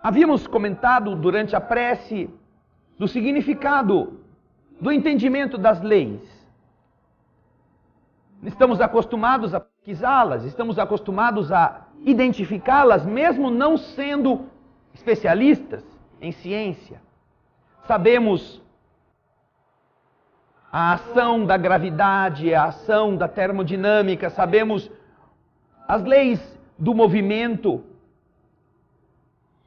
Havíamos comentado durante a prece do significado do entendimento das leis. Estamos acostumados a pesquisá-las, estamos acostumados a identificá-las, mesmo não sendo especialistas em ciência. Sabemos a ação da gravidade, a ação da termodinâmica, sabemos as leis do movimento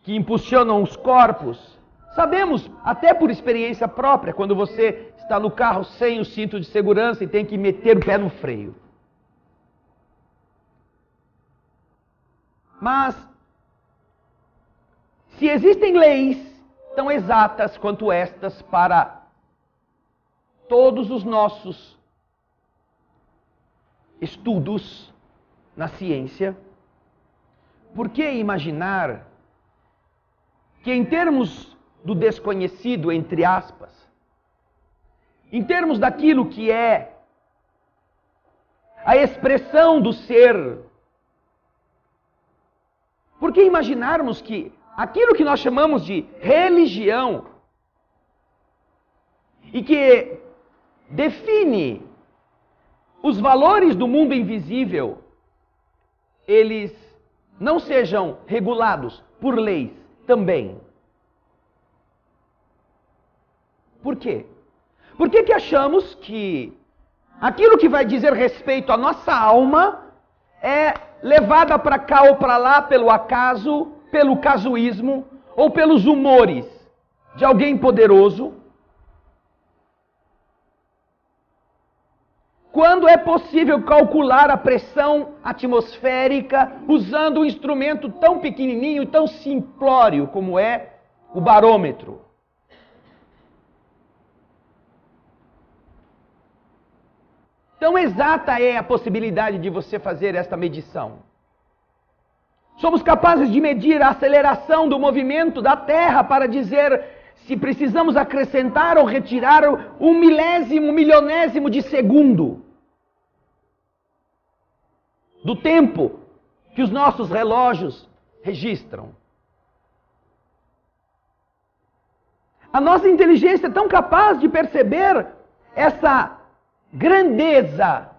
que impulsionam os corpos. Sabemos, até por experiência própria, quando você está no carro sem o cinto de segurança e tem que meter o pé no freio. Mas, se existem leis tão exatas quanto estas para todos os nossos estudos na ciência, por que imaginar que em termos do desconhecido, entre aspas, em termos daquilo que é a expressão do ser, por que imaginarmos que aquilo que nós chamamos de religião e que define os valores do mundo invisível, eles não sejam regulados por leis também? Por quê? Por que achamos que aquilo que vai dizer respeito à nossa alma é levada para cá ou para lá pelo acaso, pelo casuísmo ou pelos humores de alguém poderoso? Quando é possível calcular a pressão atmosférica usando um instrumento tão pequenininho e tão simplório como é o barômetro? Tão exata é a possibilidade de você fazer esta medição. Somos capazes de medir a aceleração do movimento da Terra para dizer se precisamos acrescentar ou retirar um milésimo, milionésimo de segundo do tempo que os nossos relógios registram. A nossa inteligência é tão capaz de perceber essa grandeza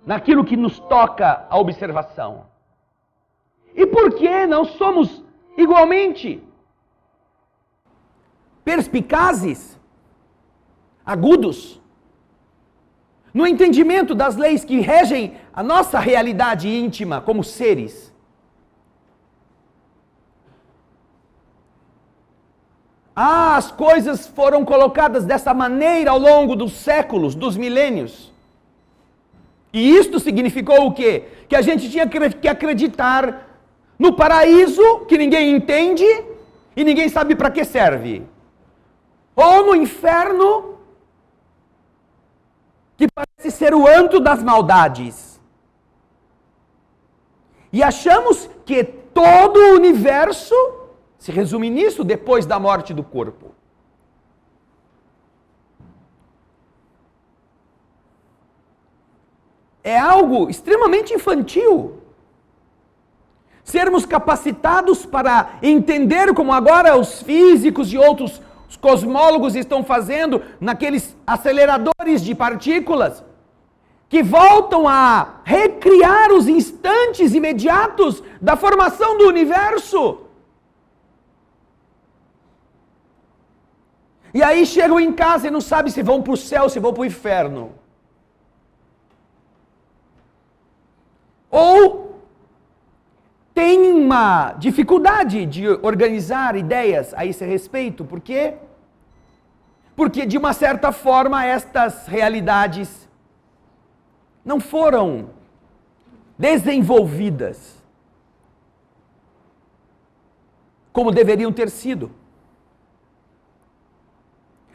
naquilo que nos toca a observação. E por que não somos igualmente perspicazes, agudos, no entendimento das leis que regem a nossa realidade íntima como seres? As coisas foram colocadas dessa maneira ao longo dos séculos, dos milênios. E isto significou o quê? Que a gente tinha que acreditar no paraíso, que ninguém entende e ninguém sabe para que serve. Ou no inferno, que parece ser o antro das maldades. E achamos que todo o universo se resume nisso depois da morte do corpo. É algo extremamente infantil. Sermos capacitados para entender, como agora os físicos e outros os cosmólogos estão fazendo, naqueles aceleradores de partículas, que voltam a recriar os instantes imediatos da formação do universo. E aí chegam em casa e não sabem se vão para o céu, se vão para o inferno. Ou tem uma dificuldade de organizar ideias a esse respeito. Por quê? Porque, de uma certa forma, estas realidades não foram desenvolvidas como deveriam ter sido.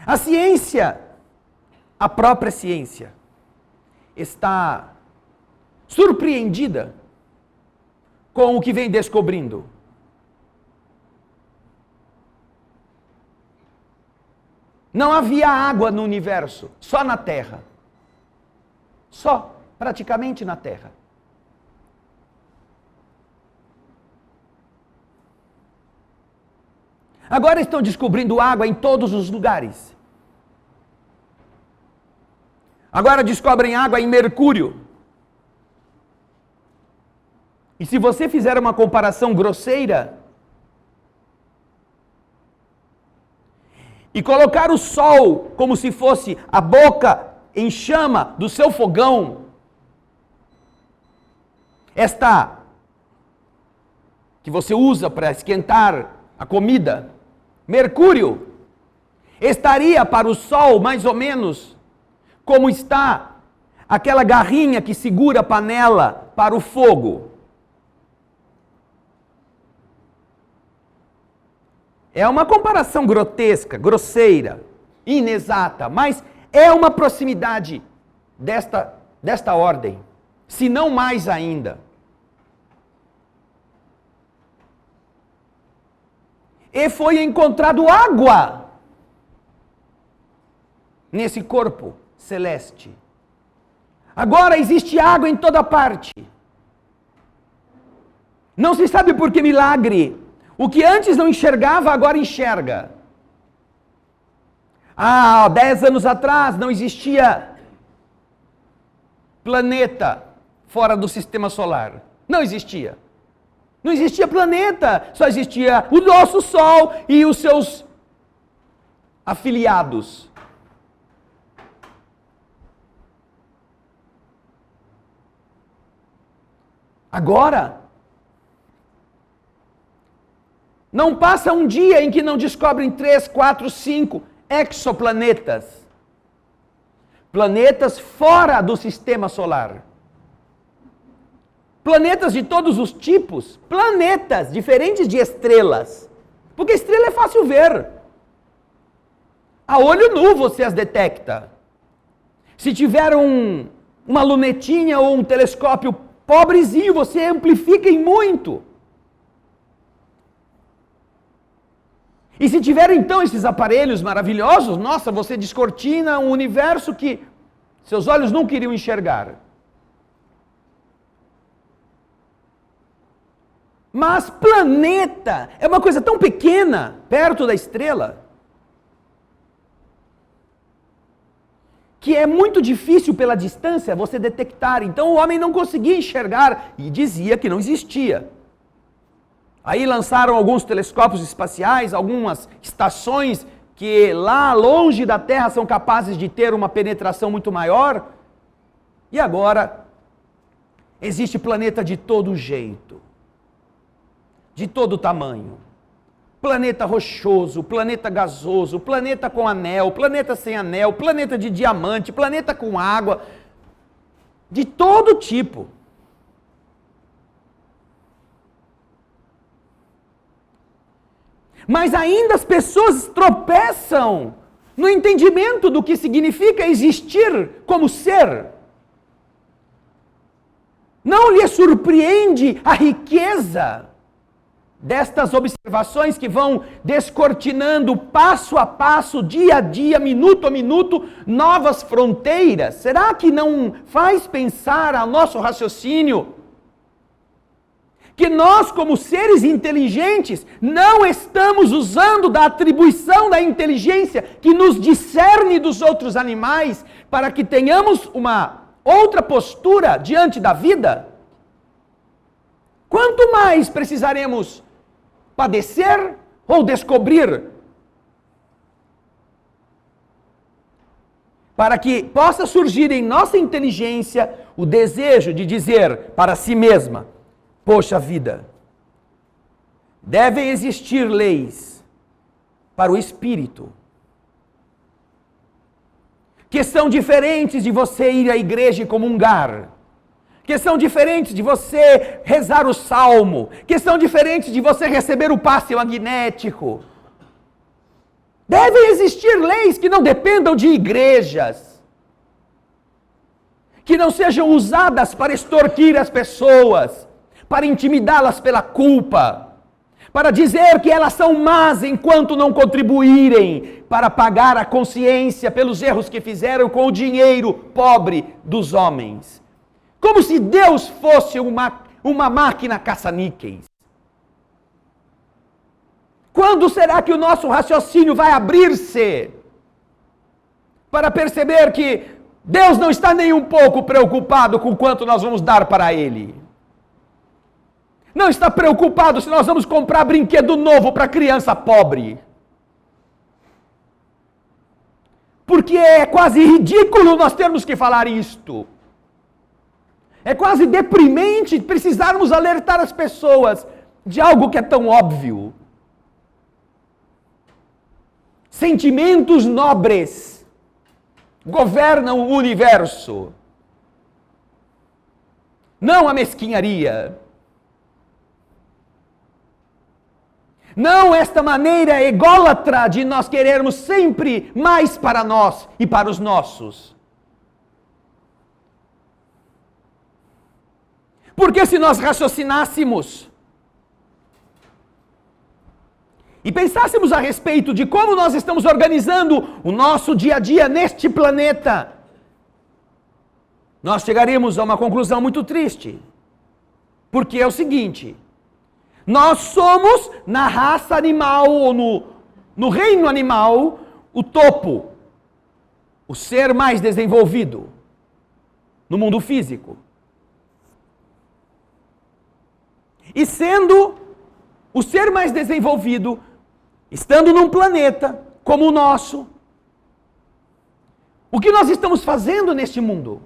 A ciência, a própria ciência, está surpreendida com o que vem descobrindo. Não havia água no universo, só na Terra. Só, praticamente na Terra. . Agora estão descobrindo água em todos os lugares. Agora descobrem água em Mercúrio. E se você fizer uma comparação grosseira e colocar o Sol como se fosse a boca em chama do seu fogão, esta que você usa para esquentar a comida, Mercúrio, estaria para o Sol mais ou menos como está aquela garrinha que segura a panela para o fogo. É uma comparação grotesca, grosseira, inexata, mas é uma proximidade desta ordem, se não mais ainda. E foi encontrado água nesse corpo celeste. Agora existe água em toda parte. Não se sabe por que milagre. O que antes não enxergava, agora enxerga. 10 anos atrás não existia planeta fora do sistema solar. Não existia. Não existia planeta, só existia o nosso Sol e os seus afiliados. Agora, não passa um dia em que não descobrem 3, 4, 5 exoplanetas. Planetas fora do sistema solar. Planetas de todos os tipos. Planetas diferentes de estrelas. Porque estrela é fácil ver. A olho nu você as detecta. Se tiver uma lunetinha ou um telescópio pobrezinho, você amplifica em muito. E se tiver então esses aparelhos maravilhosos, nossa, você descortina um universo que seus olhos não queriam enxergar. Mas planeta é uma coisa tão pequena, perto da estrela, que é muito difícil pela distância você detectar. Então o homem não conseguia enxergar e dizia que não existia. Aí lançaram alguns telescópios espaciais, algumas estações que lá longe da Terra são capazes de ter uma penetração muito maior. E agora existe planeta de todo jeito, de todo tamanho. Planeta rochoso, planeta gasoso, planeta com anel, planeta sem anel, planeta de diamante, planeta com água, de todo tipo. Mas ainda as pessoas tropeçam no entendimento do que significa existir como ser. Não lhe surpreende a riqueza destas observações que vão descortinando passo a passo, dia a dia, minuto a minuto, novas fronteiras? Será que não faz pensar ao nosso raciocínio que nós, como seres inteligentes, não estamos usando da atribuição da inteligência que nos discerne dos outros animais para que tenhamos uma outra postura diante da vida? Quanto mais precisaremos padecer ou descobrir para que possa surgir em nossa inteligência o desejo de dizer para si mesma: poxa vida, devem existir leis para o espírito, que são diferentes de você ir à igreja e comungar, que são diferentes de você rezar o salmo, que são diferentes de você receber o passe magnético. Devem existir leis que não dependam de igrejas, que não sejam usadas para extorquir as pessoas, para intimidá-las pela culpa, para dizer que elas são más enquanto não contribuírem para pagar a consciência pelos erros que fizeram com o dinheiro pobre dos homens. Como se Deus fosse uma máquina caça-níqueis. Quando será que o nosso raciocínio vai abrir-se para perceber que Deus não está nem um pouco preocupado com quanto nós vamos dar para Ele? Não está preocupado se nós vamos comprar brinquedo novo para criança pobre. Porque é quase ridículo nós termos que falar isto. É quase deprimente precisarmos alertar as pessoas de algo que é tão óbvio. Sentimentos nobres governam o universo. Não a mesquinharia. Não esta maneira ególatra de nós querermos sempre mais para nós e para os nossos. Porque se nós raciocinássemos e pensássemos a respeito de como nós estamos organizando o nosso dia a dia neste planeta, nós chegaríamos a uma conclusão muito triste. Porque é o seguinte: nós somos, na raça animal, ou no reino animal, o topo, o ser mais desenvolvido no mundo físico. E sendo o ser mais desenvolvido, estando num planeta como o nosso, o que nós estamos fazendo neste mundo?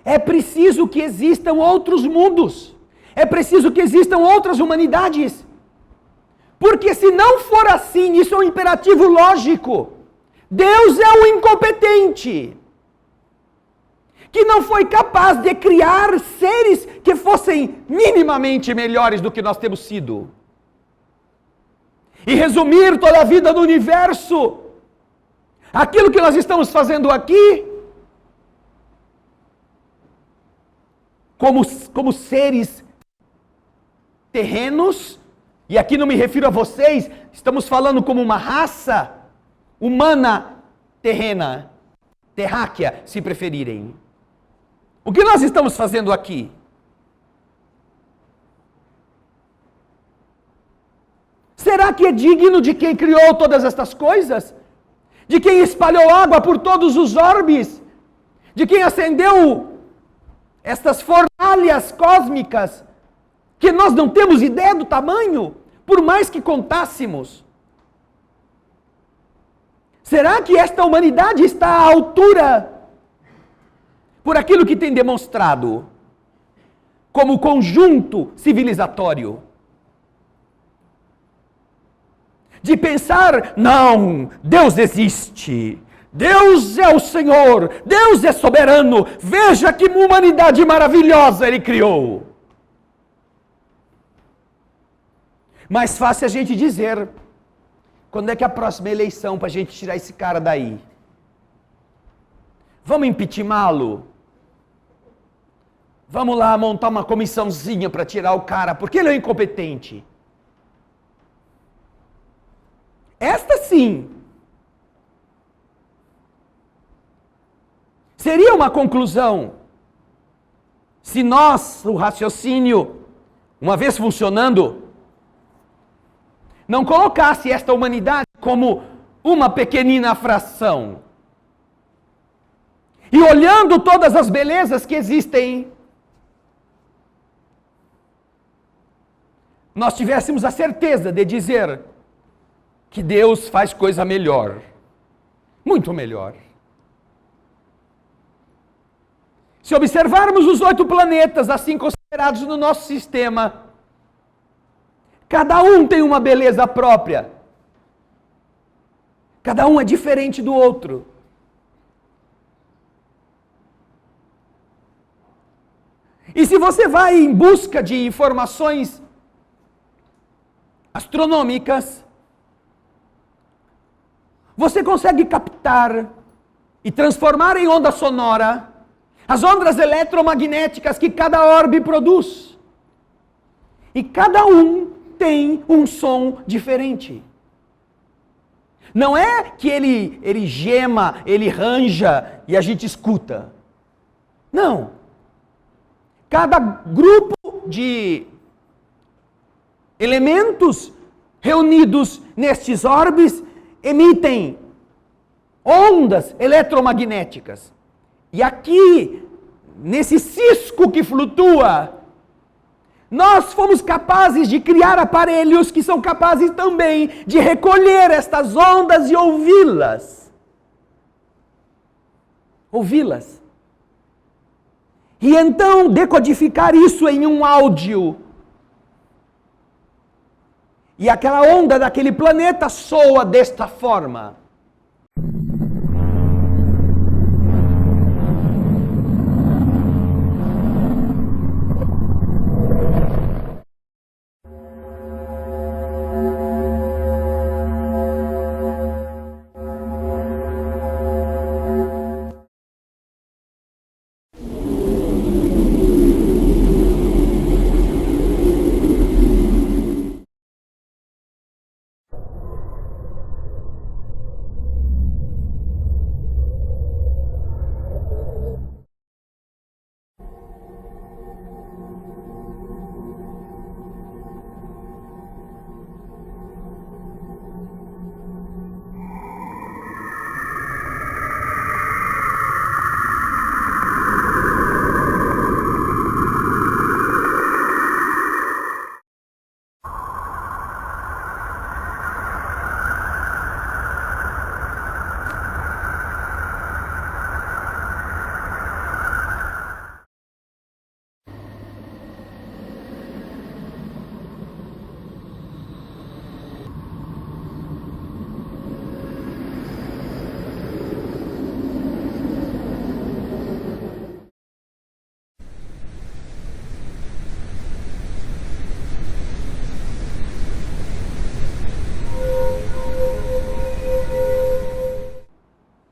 É preciso que existam outros mundos. É preciso que existam outras humanidades. Porque se não for assim, isso é um imperativo lógico. Deus é um incompetente que não foi capaz de criar seres que fossem minimamente melhores do que nós temos sido. E resumir toda a vida do universo, aquilo que nós estamos fazendo aqui, como seres terrenos, e aqui não me refiro a vocês, estamos falando como uma raça humana terrena, terráquea, se preferirem. O que nós estamos fazendo aqui? Será que é digno de quem criou todas estas coisas? De quem espalhou água por todos os orbes? De quem acendeu estas fornalhas cósmicas, que nós não temos ideia do tamanho, por mais que contássemos? Será que esta humanidade está à altura por aquilo que tem demonstrado como conjunto civilizatório? De pensar, não, Deus existe, Deus é o Senhor, Deus é soberano, veja que humanidade maravilhosa Ele criou. Mais fácil a gente dizer, quando é que é a próxima eleição para a gente tirar esse cara daí? Vamos impeachmentá-lo? Vamos lá montar uma comissãozinha para tirar o cara, porque ele é incompetente. Esta sim seria uma conclusão se nós, o raciocínio, uma vez funcionando, não colocasse esta humanidade como uma pequenina fração. E olhando todas as belezas que existem, nós tivéssemos a certeza de dizer que Deus faz coisa melhor, muito melhor. Se observarmos os 8 planetas assim considerados no nosso sistema, cada um tem uma beleza própria. Cada um é diferente do outro. E se você vai em busca de informações astronômicas, você consegue captar e transformar em onda sonora as ondas eletromagnéticas que cada orbe produz. E cada um tem um som diferente. Não é que ele gema, ele ranja e a gente escuta. Não. Cada grupo de elementos reunidos nestes orbes emitem ondas eletromagnéticas. E aqui, nesse cisco que flutua, nós fomos capazes de criar aparelhos que são capazes também de recolher estas ondas e ouvi-las. Ouvi-las. E então decodificar isso em um áudio. E aquela onda daquele planeta soa desta forma.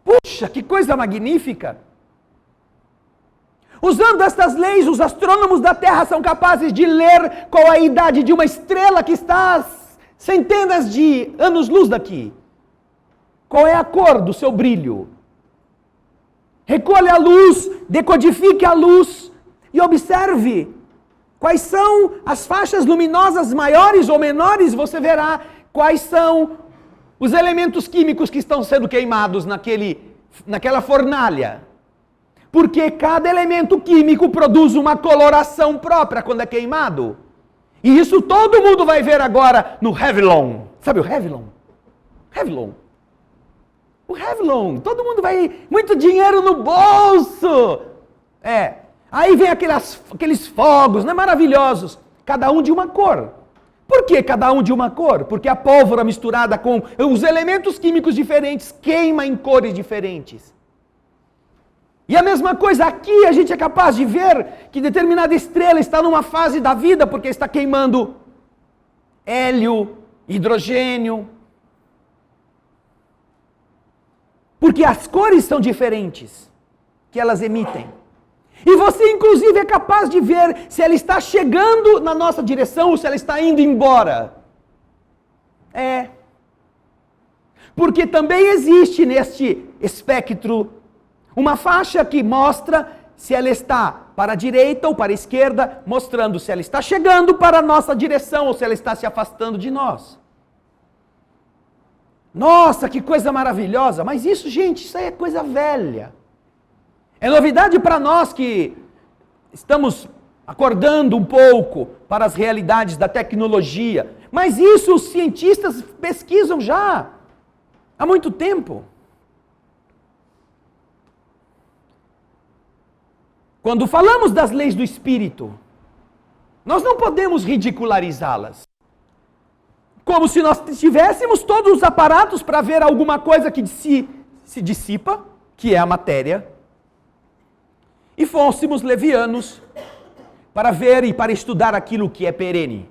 Puxa, que coisa magnífica! Usando estas leis, os astrônomos da Terra são capazes de ler qual a idade de uma estrela que está a centenas de anos-luz daqui. Qual é a cor do seu brilho? Recolha a luz, decodifique a luz e observe quais são as faixas luminosas maiores ou menores. Você verá quais são os elementos químicos que estão sendo queimados naquela fornalha. Porque cada elemento químico produz uma coloração própria quando é queimado. E isso todo mundo vai ver agora no Revlon. Sabe o Revlon? Revlon. O Revlon. Todo mundo vai... Muito dinheiro no bolso. Aí vem aqueles fogos, né, maravilhosos. Cada um de uma cor. Por que cada um de uma cor? Porque a pólvora misturada com os elementos químicos diferentes queima em cores diferentes. E a mesma coisa aqui, a gente é capaz de ver que determinada estrela está numa fase da vida porque está queimando hélio, hidrogênio. Porque as cores são diferentes que elas emitem. E você, inclusive, é capaz de ver se ela está chegando na nossa direção ou se ela está indo embora. Porque também existe neste espectro uma faixa que mostra se ela está para a direita ou para a esquerda, mostrando se ela está chegando para a nossa direção ou se ela está se afastando de nós. Nossa, que coisa maravilhosa! Mas isso, gente, isso aí é coisa velha. É novidade para nós que estamos acordando um pouco para as realidades da tecnologia. Mas isso os cientistas pesquisam já há muito tempo. Quando falamos das leis do Espírito, nós não podemos ridicularizá-las. Como se nós tivéssemos todos os aparatos para ver alguma coisa que se dissipa, que é a matéria, e fôssemos levianos para ver e para estudar aquilo que é perene.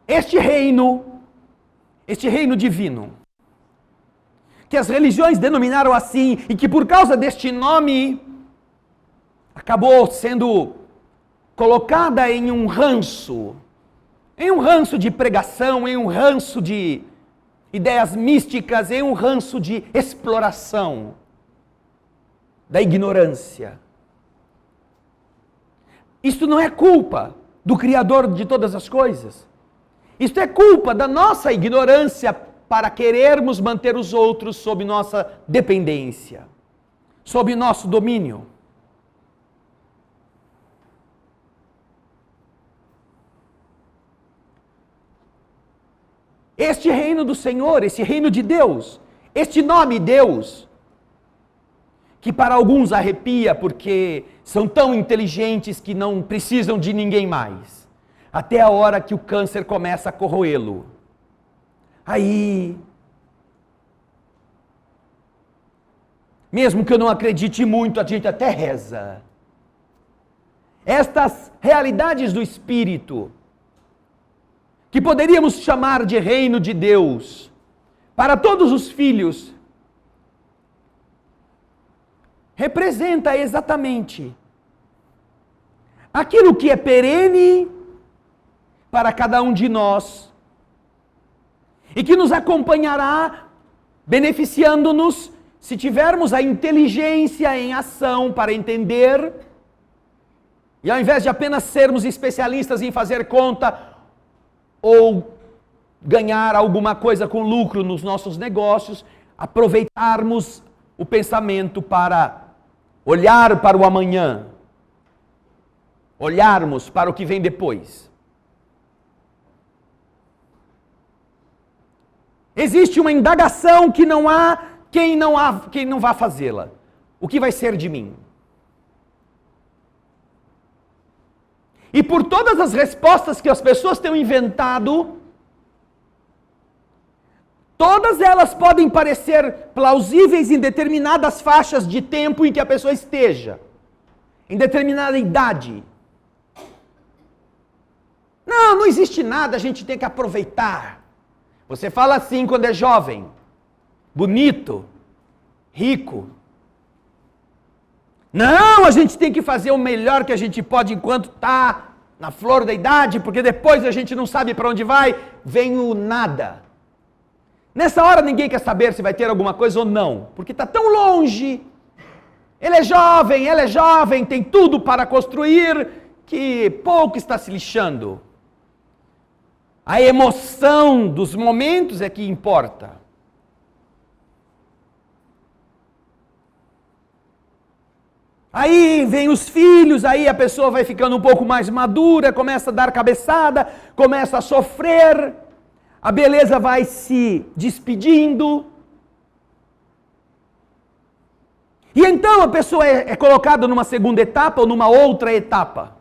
Este reino divino, que as religiões denominaram assim, e que por causa deste nome acabou sendo colocada em um ranço de pregação, em um ranço de ideias místicas, em um ranço de exploração da ignorância. Isto não é culpa do Criador de todas as coisas. Isto é culpa da nossa ignorância para querermos manter os outros sob nossa dependência, sob nosso domínio. Este reino do Senhor, esse reino de Deus, este nome Deus, que para alguns arrepia porque são tão inteligentes que não precisam de ninguém mais, até a hora que o câncer começa a corroê-lo. Aí, mesmo que eu não acredite muito, a gente até reza. Estas realidades do Espírito, que poderíamos chamar de reino de Deus, para todos os filhos, representa exatamente aquilo que é perene para cada um de nós e que nos acompanhará, beneficiando-nos se tivermos a inteligência em ação para entender, e ao invés de apenas sermos especialistas em fazer conta ou ganhar alguma coisa com lucro nos nossos negócios, aproveitarmos o pensamento para olhar para o amanhã, olharmos para o que vem depois. Existe uma indagação que não há quem não vá fazê-la. O que vai ser de mim? E por todas as respostas que as pessoas têm inventado, todas elas podem parecer plausíveis em determinadas faixas de tempo em que a pessoa esteja, em determinada idade. Não existe nada, a gente tem que aproveitar. Você fala assim quando é jovem, bonito, rico. Não, a gente tem que fazer o melhor que a gente pode enquanto está na flor da idade, porque depois a gente não sabe para onde vai, vem o nada. Nessa hora ninguém quer saber se vai ter alguma coisa ou não, porque está tão longe. Ele é jovem, ela é jovem, tem tudo para construir, que pouco está se lixando. A emoção dos momentos é que importa. Aí vem os filhos, aí a pessoa vai ficando um pouco mais madura, começa a dar cabeçada, começa a sofrer, a beleza vai se despedindo. E então a pessoa é colocada numa segunda etapa ou numa outra etapa.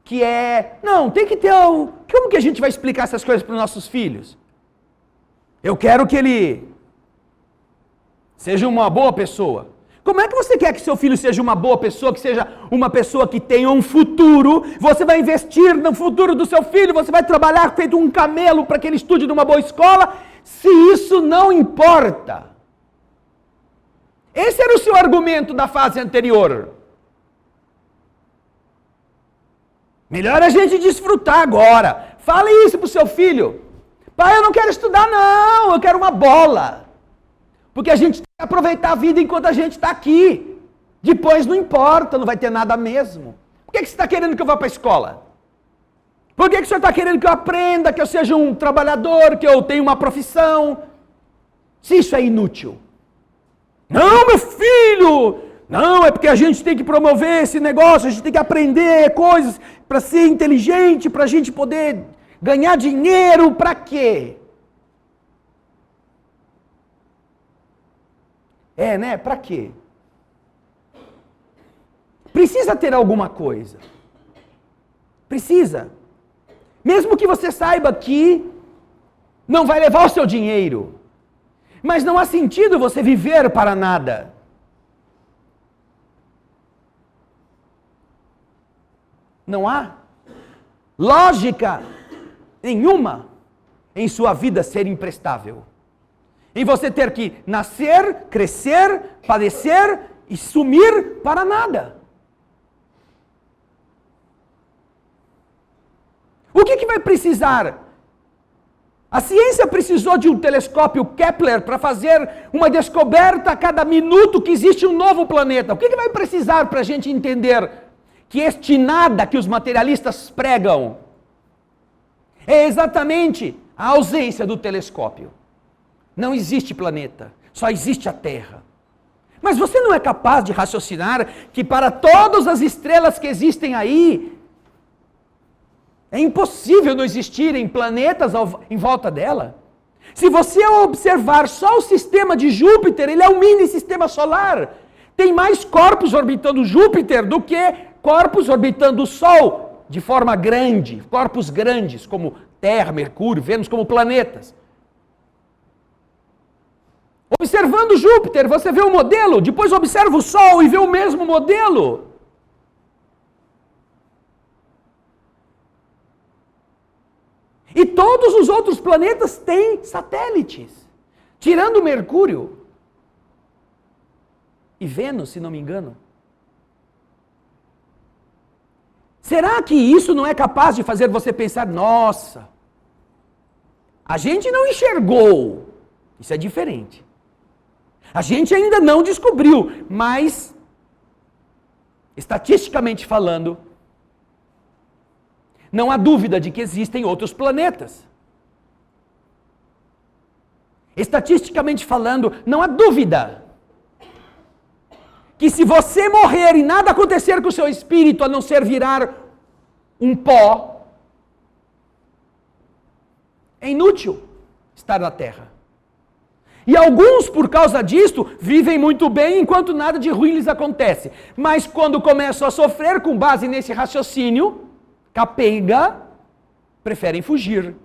Que é, tem que ter como que a gente vai explicar essas coisas para os nossos filhos? Eu quero que ele seja uma boa pessoa. Como é que você quer que seu filho seja uma boa pessoa, que seja uma pessoa que tenha um futuro? Você vai investir no futuro do seu filho, você vai trabalhar feito um camelo para que ele estude numa boa escola, se isso não importa. Esse era o seu argumento da fase anterior. Melhor a gente desfrutar agora. Fale isso para o seu filho. Pai, eu não quero estudar não, eu quero uma bola. Porque a gente tem que aproveitar a vida enquanto a gente está aqui. Depois não importa, não vai ter nada mesmo. Por que você está querendo que eu vá para a escola? Por que o senhor está querendo que eu aprenda, que eu seja um trabalhador, que eu tenha uma profissão? Se isso é inútil. Não, meu filho! Não, é porque a gente tem que promover esse negócio, a gente tem que aprender coisas para ser inteligente, para a gente poder ganhar dinheiro, para quê? Para quê? Precisa ter alguma coisa. Precisa. Mesmo que você saiba que não vai levar o seu dinheiro. Mas não há sentido você viver para nada. Não há lógica nenhuma em sua vida ser imprestável. Em você ter que nascer, crescer, padecer e sumir para nada. O que vai precisar? A ciência precisou de um telescópio Kepler para fazer uma descoberta a cada minuto que existe um novo planeta. O que vai precisar para a gente entender que este nada que os materialistas pregam é exatamente a ausência do telescópio. Não existe planeta, só existe a Terra. Mas você não é capaz de raciocinar que para todas as estrelas que existem aí, é impossível não existirem planetas em volta dela? Se você observar só o sistema de Júpiter, ele é um mini sistema solar. Tem mais corpos orbitando Júpiter do que corpos orbitando o Sol de forma grande, corpos grandes como Terra, Mercúrio, Vênus, como planetas. Observando Júpiter, você vê o modelo, depois observa o Sol e vê o mesmo modelo. E todos os outros planetas têm satélites, tirando Mercúrio e Vênus, se não me engano. Será que isso não é capaz de fazer você pensar, nossa, a gente não enxergou, isso é diferente. A gente ainda não descobriu, mas, estatisticamente falando, não há dúvida de que existem outros planetas. Estatisticamente falando, não há dúvida que se você morrer e nada acontecer com o seu espírito, a não ser virar um pó, é inútil estar na Terra. E alguns, por causa disto, vivem muito bem enquanto nada de ruim lhes acontece. Mas quando começam a sofrer com base nesse raciocínio capenga, preferem fugir.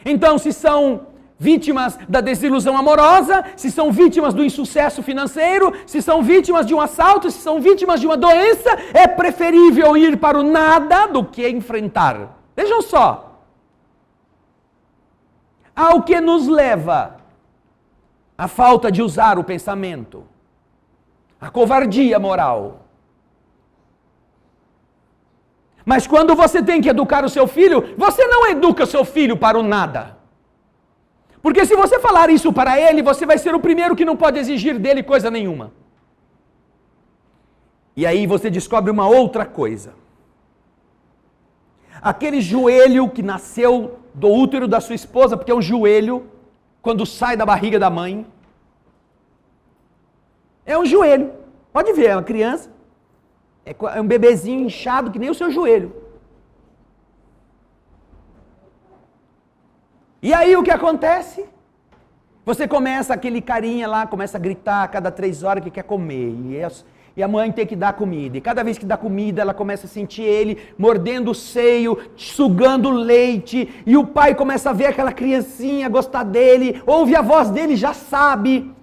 Então, se são vítimas da desilusão amorosa, se são vítimas do insucesso financeiro, se são vítimas de um assalto, se são vítimas de uma doença, é preferível ir para o nada do que enfrentar. Vejam só. Ao que nos leva a falta de usar o pensamento, a covardia moral. Mas quando você tem que educar o seu filho, você não educa o seu filho para o nada. Porque se você falar isso para ele, você vai ser o primeiro que não pode exigir dele coisa nenhuma. E aí você descobre uma outra coisa. Aquele joelho que nasceu do útero da sua esposa, porque é um joelho, quando sai da barriga da mãe, é um joelho. Pode ver, é uma criança, é um bebezinho inchado que nem o seu joelho. E aí o que acontece? Você começa, aquele carinha lá, começa a gritar a cada 3 horas que quer comer. E a mãe tem que dar comida. E cada vez que dá comida, ela começa a sentir ele mordendo o seio, sugando leite. E o pai começa a ver aquela criancinha gostar dele, ouve a voz dele, já sabe.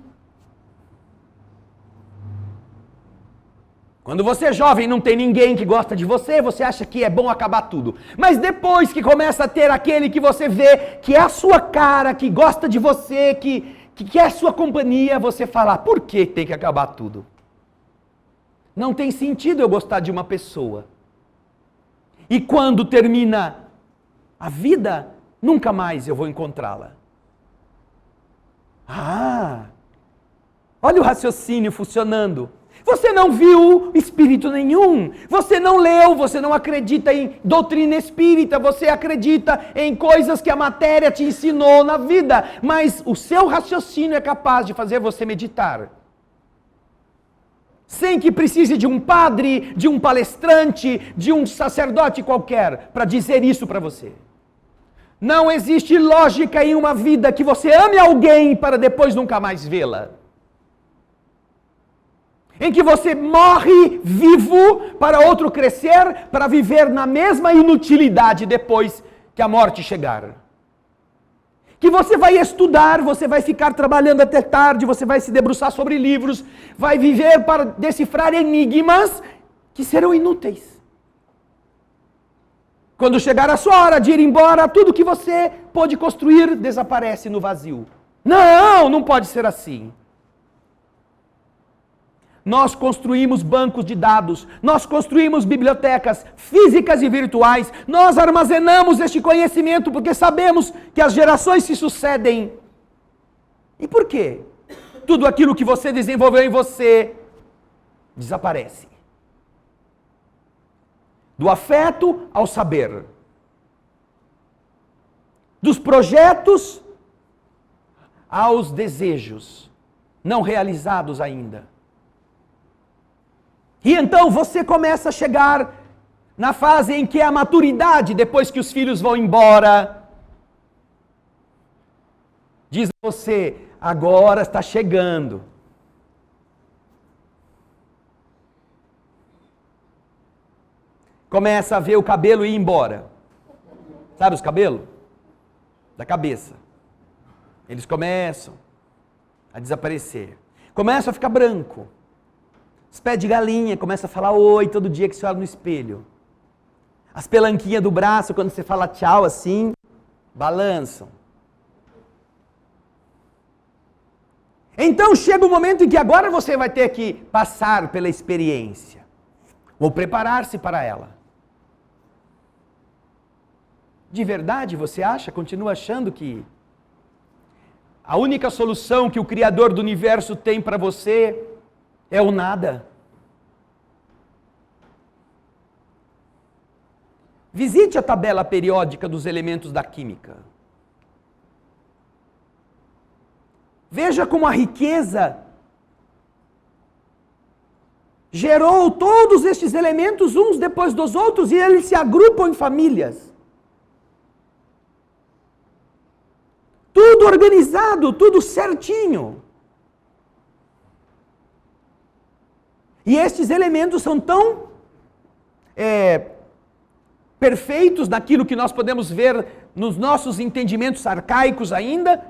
Quando você é jovem e não tem ninguém que gosta de você, você acha que é bom acabar tudo. Mas depois que começa a ter aquele que você vê, que é a sua cara, que gosta de você, que quer a sua companhia, você fala, por que tem que acabar tudo? Não tem sentido eu gostar de uma pessoa. E quando termina a vida, nunca mais eu vou encontrá-la. Olha o raciocínio funcionando. Você não viu espírito nenhum, você não leu, você não acredita em doutrina espírita, você acredita em coisas que a matéria te ensinou na vida, mas o seu raciocínio é capaz de fazer você meditar. Sem que precise de um padre, de um palestrante, de um sacerdote qualquer para dizer isso para você. Não existe lógica em uma vida que você ame alguém para depois nunca mais vê-la. Em que você morre vivo para outro crescer, para viver na mesma inutilidade depois que a morte chegar. Que você vai estudar, você vai ficar trabalhando até tarde, você vai se debruçar sobre livros, vai viver para decifrar enigmas que serão inúteis. Quando chegar a sua hora de ir embora, tudo que você pôde construir desaparece no vazio. Não pode ser assim. Nós construímos bancos de dados, nós construímos bibliotecas físicas e virtuais, nós armazenamos este conhecimento porque sabemos que as gerações se sucedem. E por quê? Tudo aquilo que você desenvolveu em você desaparece. Do afeto ao saber. Dos projetos aos desejos não realizados ainda. E então você começa a chegar na fase em que é a maturidade, depois que os filhos vão embora. Diz você, agora está chegando. Começa a ver o cabelo ir embora. Sabe os cabelos? Da cabeça. Eles começam a desaparecer. Começam a ficar branco. Os pés de galinha começam a falar oi todo dia que você olha no espelho. As pelanquinhas do braço, quando você fala tchau assim, balançam. Então chega o momento em que agora você vai ter que passar pela experiência. Ou preparar-se para ela. De verdade, você acha, continua achando que a única solução que o Criador do Universo tem para você é o nada? Visite a tabela periódica dos elementos da química. Veja como a riqueza gerou todos estes elementos uns depois dos outros e eles se agrupam em famílias. Tudo organizado, tudo certinho. E estes elementos são tão perfeitos naquilo que nós podemos ver nos nossos entendimentos arcaicos ainda,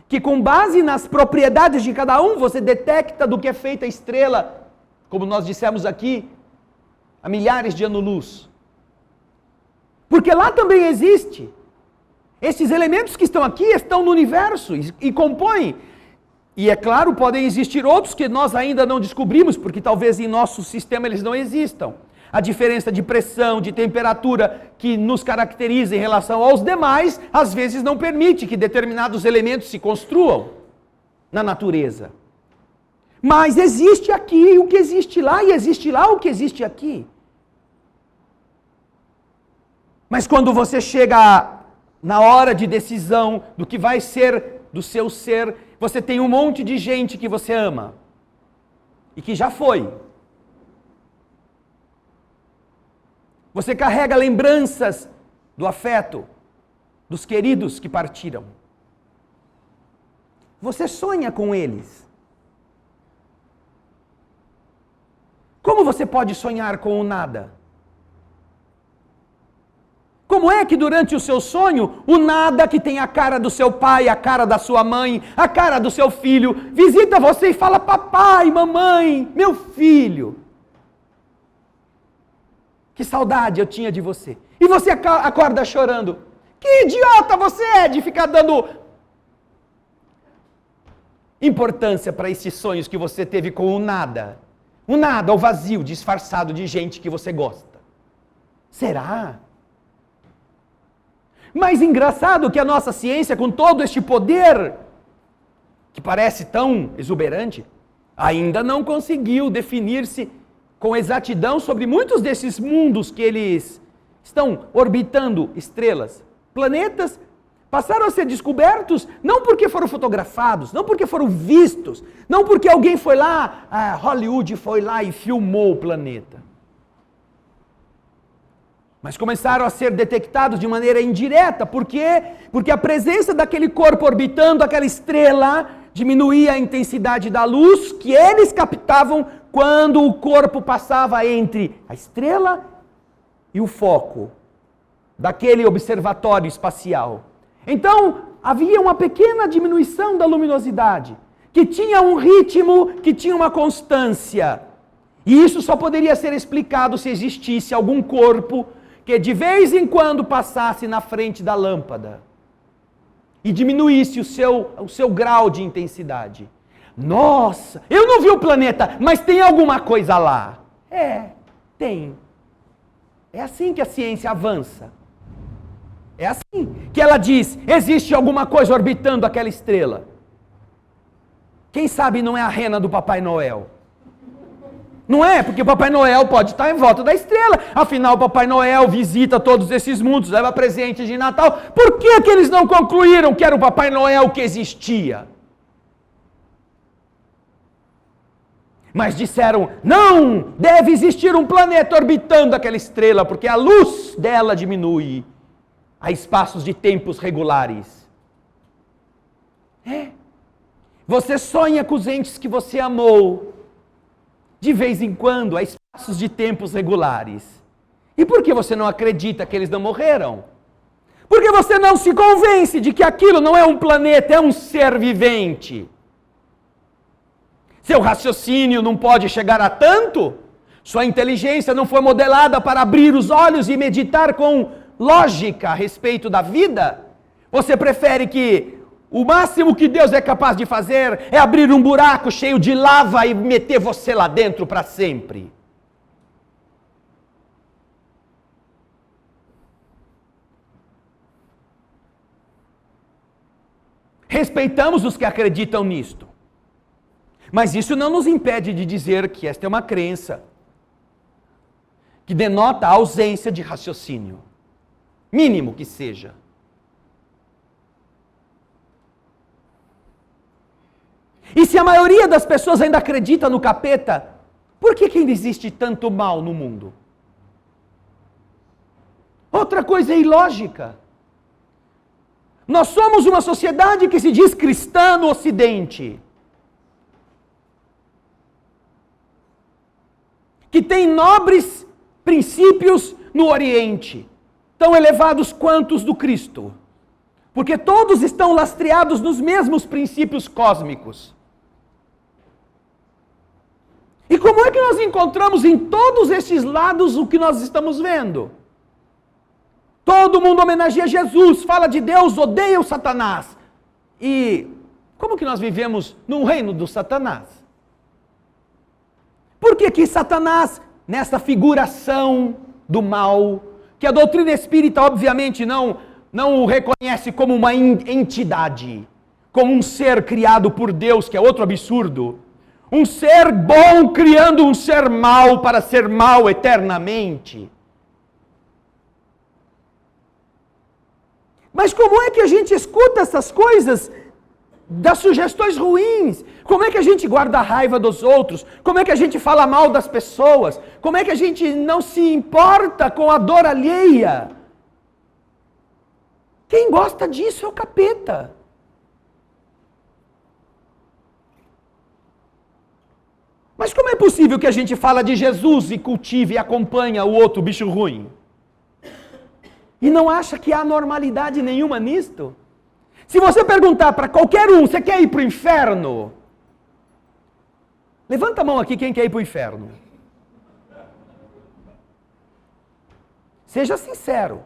que com base nas propriedades de cada um, você detecta do que é feita a estrela, como nós dissemos aqui, há milhares de anos-luz. Porque lá também existe. Esses elementos que estão aqui estão no universo e compõem. E é claro, podem existir outros que nós ainda não descobrimos, porque talvez em nosso sistema eles não existam. A diferença de pressão, de temperatura que nos caracteriza em relação aos demais, às vezes não permite que determinados elementos se construam na natureza. Mas existe aqui o que existe lá, e existe lá o que existe aqui. Mas quando você chega na hora de decisão do que vai ser do seu ser, você tem um monte de gente que você ama e que já foi. Você carrega lembranças do afeto dos queridos que partiram. Você sonha com eles. Como você pode sonhar com o nada? Como é que durante o seu sonho, o nada que tem a cara do seu pai, a cara da sua mãe, a cara do seu filho, visita você e fala, papai, mamãe, meu filho. Que saudade eu tinha de você. E você acorda chorando. Que idiota você é de ficar dando importância para esses sonhos que você teve com o nada. O nada, o vazio, disfarçado de gente que você gosta. Será? Mas engraçado que a nossa ciência, com todo este poder, que parece tão exuberante, ainda não conseguiu definir-se com exatidão sobre muitos desses mundos que eles estão orbitando estrelas. Planetas passaram a ser descobertos não porque foram fotografados, não porque foram vistos, não porque alguém foi lá, Hollywood foi lá e filmou o planeta. Mas começaram a ser detectados de maneira indireta. Por quê? Porque a presença daquele corpo orbitando aquela estrela diminuía a intensidade da luz que eles captavam quando o corpo passava entre a estrela e o foco daquele observatório espacial. Então, havia uma pequena diminuição da luminosidade, que tinha um ritmo, que tinha uma constância. E isso só poderia ser explicado se existisse algum corpo que de vez em quando passasse na frente da lâmpada e diminuísse o seu grau de intensidade. Nossa, eu não vi o planeta, mas tem alguma coisa lá. Tem. É assim que a ciência avança. É assim que ela diz, existe alguma coisa orbitando aquela estrela. Quem sabe não é a rena do Papai Noel? Não é? Porque o Papai Noel pode estar em volta da estrela. Afinal, o Papai Noel visita todos esses mundos, leva presentes de Natal. Por que que eles não concluíram que era o Papai Noel que existia? Mas disseram, não, deve existir um planeta orbitando aquela estrela, porque a luz dela diminui a espaços de tempos regulares. Você sonha com os entes que você amou, de vez em quando, a espaços de tempos regulares. E por que você não acredita que eles não morreram? Porque você não se convence de que aquilo não é um planeta, é um ser vivente. Seu raciocínio não pode chegar a tanto? Sua inteligência não foi modelada para abrir os olhos e meditar com lógica a respeito da vida? Você prefere que o máximo que Deus é capaz de fazer é abrir um buraco cheio de lava e meter você lá dentro para sempre? Respeitamos os que acreditam nisto. Mas isso não nos impede de dizer que esta é uma crença que denota a ausência de raciocínio, mínimo que seja. E se a maioria das pessoas ainda acredita no capeta, por que ainda existe tanto mal no mundo? Outra coisa é ilógica. Nós somos uma sociedade que se diz cristã no Ocidente, que tem nobres princípios no Oriente, tão elevados quanto os do Cristo, porque todos estão lastreados nos mesmos princípios cósmicos. E como é que nós encontramos em todos estes lados o que nós estamos vendo? Todo mundo homenageia Jesus, fala de Deus, odeia o Satanás. E como que nós vivemos num reino do Satanás? Por que que Satanás, nessa figuração do mal, que a doutrina espírita obviamente não o reconhece como uma entidade, como um ser criado por Deus, que é outro absurdo, um ser bom criando um ser mau para ser mau eternamente. Mas como é que a gente escuta essas coisas, das sugestões ruins? Como é que a gente guarda a raiva dos outros? Como é que a gente fala mal das pessoas? Como é que a gente não se importa com a dor alheia? Quem gosta disso é o capeta. Mas como é possível que a gente fala de Jesus e cultive e acompanha o outro bicho ruim? E não acha que há normalidade nenhuma nisto? Se você perguntar para qualquer um, você quer ir para o inferno? Levanta a mão aqui quem quer ir para o inferno. Seja sincero.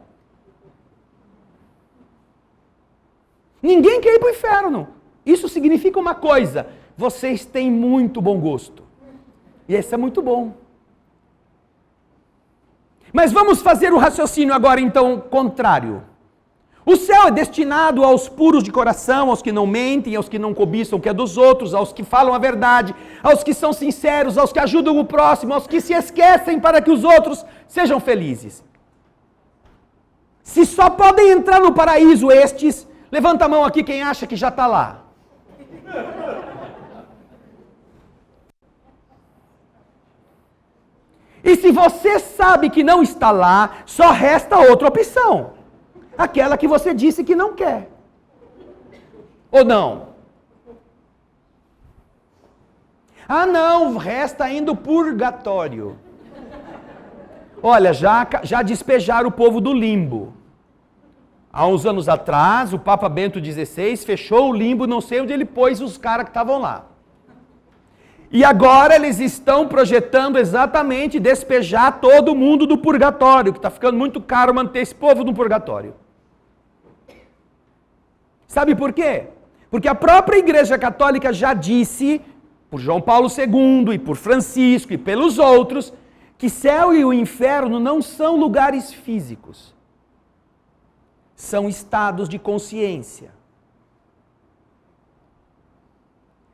Ninguém quer ir para o inferno. Isso significa uma coisa: vocês têm muito bom gosto. E isso é muito bom. Mas vamos fazer o raciocínio agora então contrário. O céu é destinado aos puros de coração, aos que não mentem, aos que não cobiçam o que é dos outros, aos que falam a verdade, aos que são sinceros, aos que ajudam o próximo, aos que se esquecem para que os outros sejam felizes. Se só podem entrar no paraíso estes, levanta a mão aqui quem acha que já está lá. E se você sabe que não está lá, só resta outra opção. Aquela que você disse que não quer. Ou não? Ah não, resta ainda o purgatório. Olha, já despejaram o povo do limbo. Há uns anos atrás, o Papa Bento XVI fechou o limbo, não sei onde ele pôs os caras que estavam lá. E agora eles estão projetando exatamente despejar todo mundo do purgatório, que está ficando muito caro manter esse povo no purgatório. Sabe por quê? Porque a própria Igreja Católica já disse, por João Paulo II e por Francisco e pelos outros, que céu e o inferno não são lugares físicos. São estados de consciência.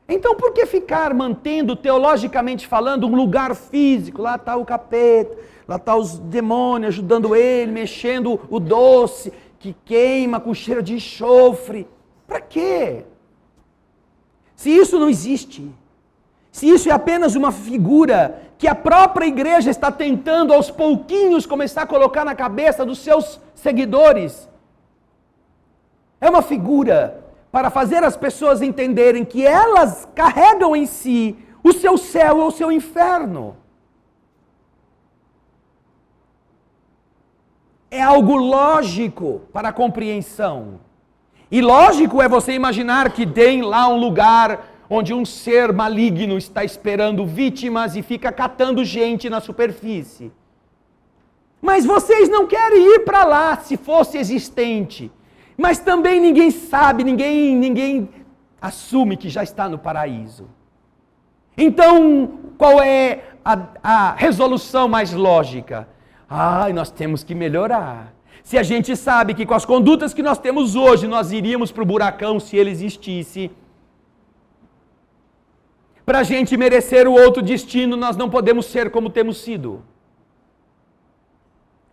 Então por que ficar mantendo, teologicamente falando, um lugar físico? Lá está o capeta, lá está os demônios ajudando ele, mexendo o doce, que queima com cheiro de enxofre. Para quê? Se isso não existe, se isso é apenas uma figura que a própria igreja está tentando aos pouquinhos começar a colocar na cabeça dos seus seguidores, é uma figura para fazer as pessoas entenderem que elas carregam em si o seu céu ou o seu inferno. É algo lógico para a compreensão. E lógico é você imaginar que tem lá um lugar onde um ser maligno está esperando vítimas e fica catando gente na superfície. Mas vocês não querem ir para lá se fosse existente. Mas também ninguém sabe, ninguém assume que já está no paraíso. Então, qual é a resolução mais lógica? Nós temos que melhorar. Se a gente sabe que com as condutas que nós temos hoje, nós iríamos para o buracão se ele existisse. Para a gente merecer o outro destino, nós não podemos ser como temos sido.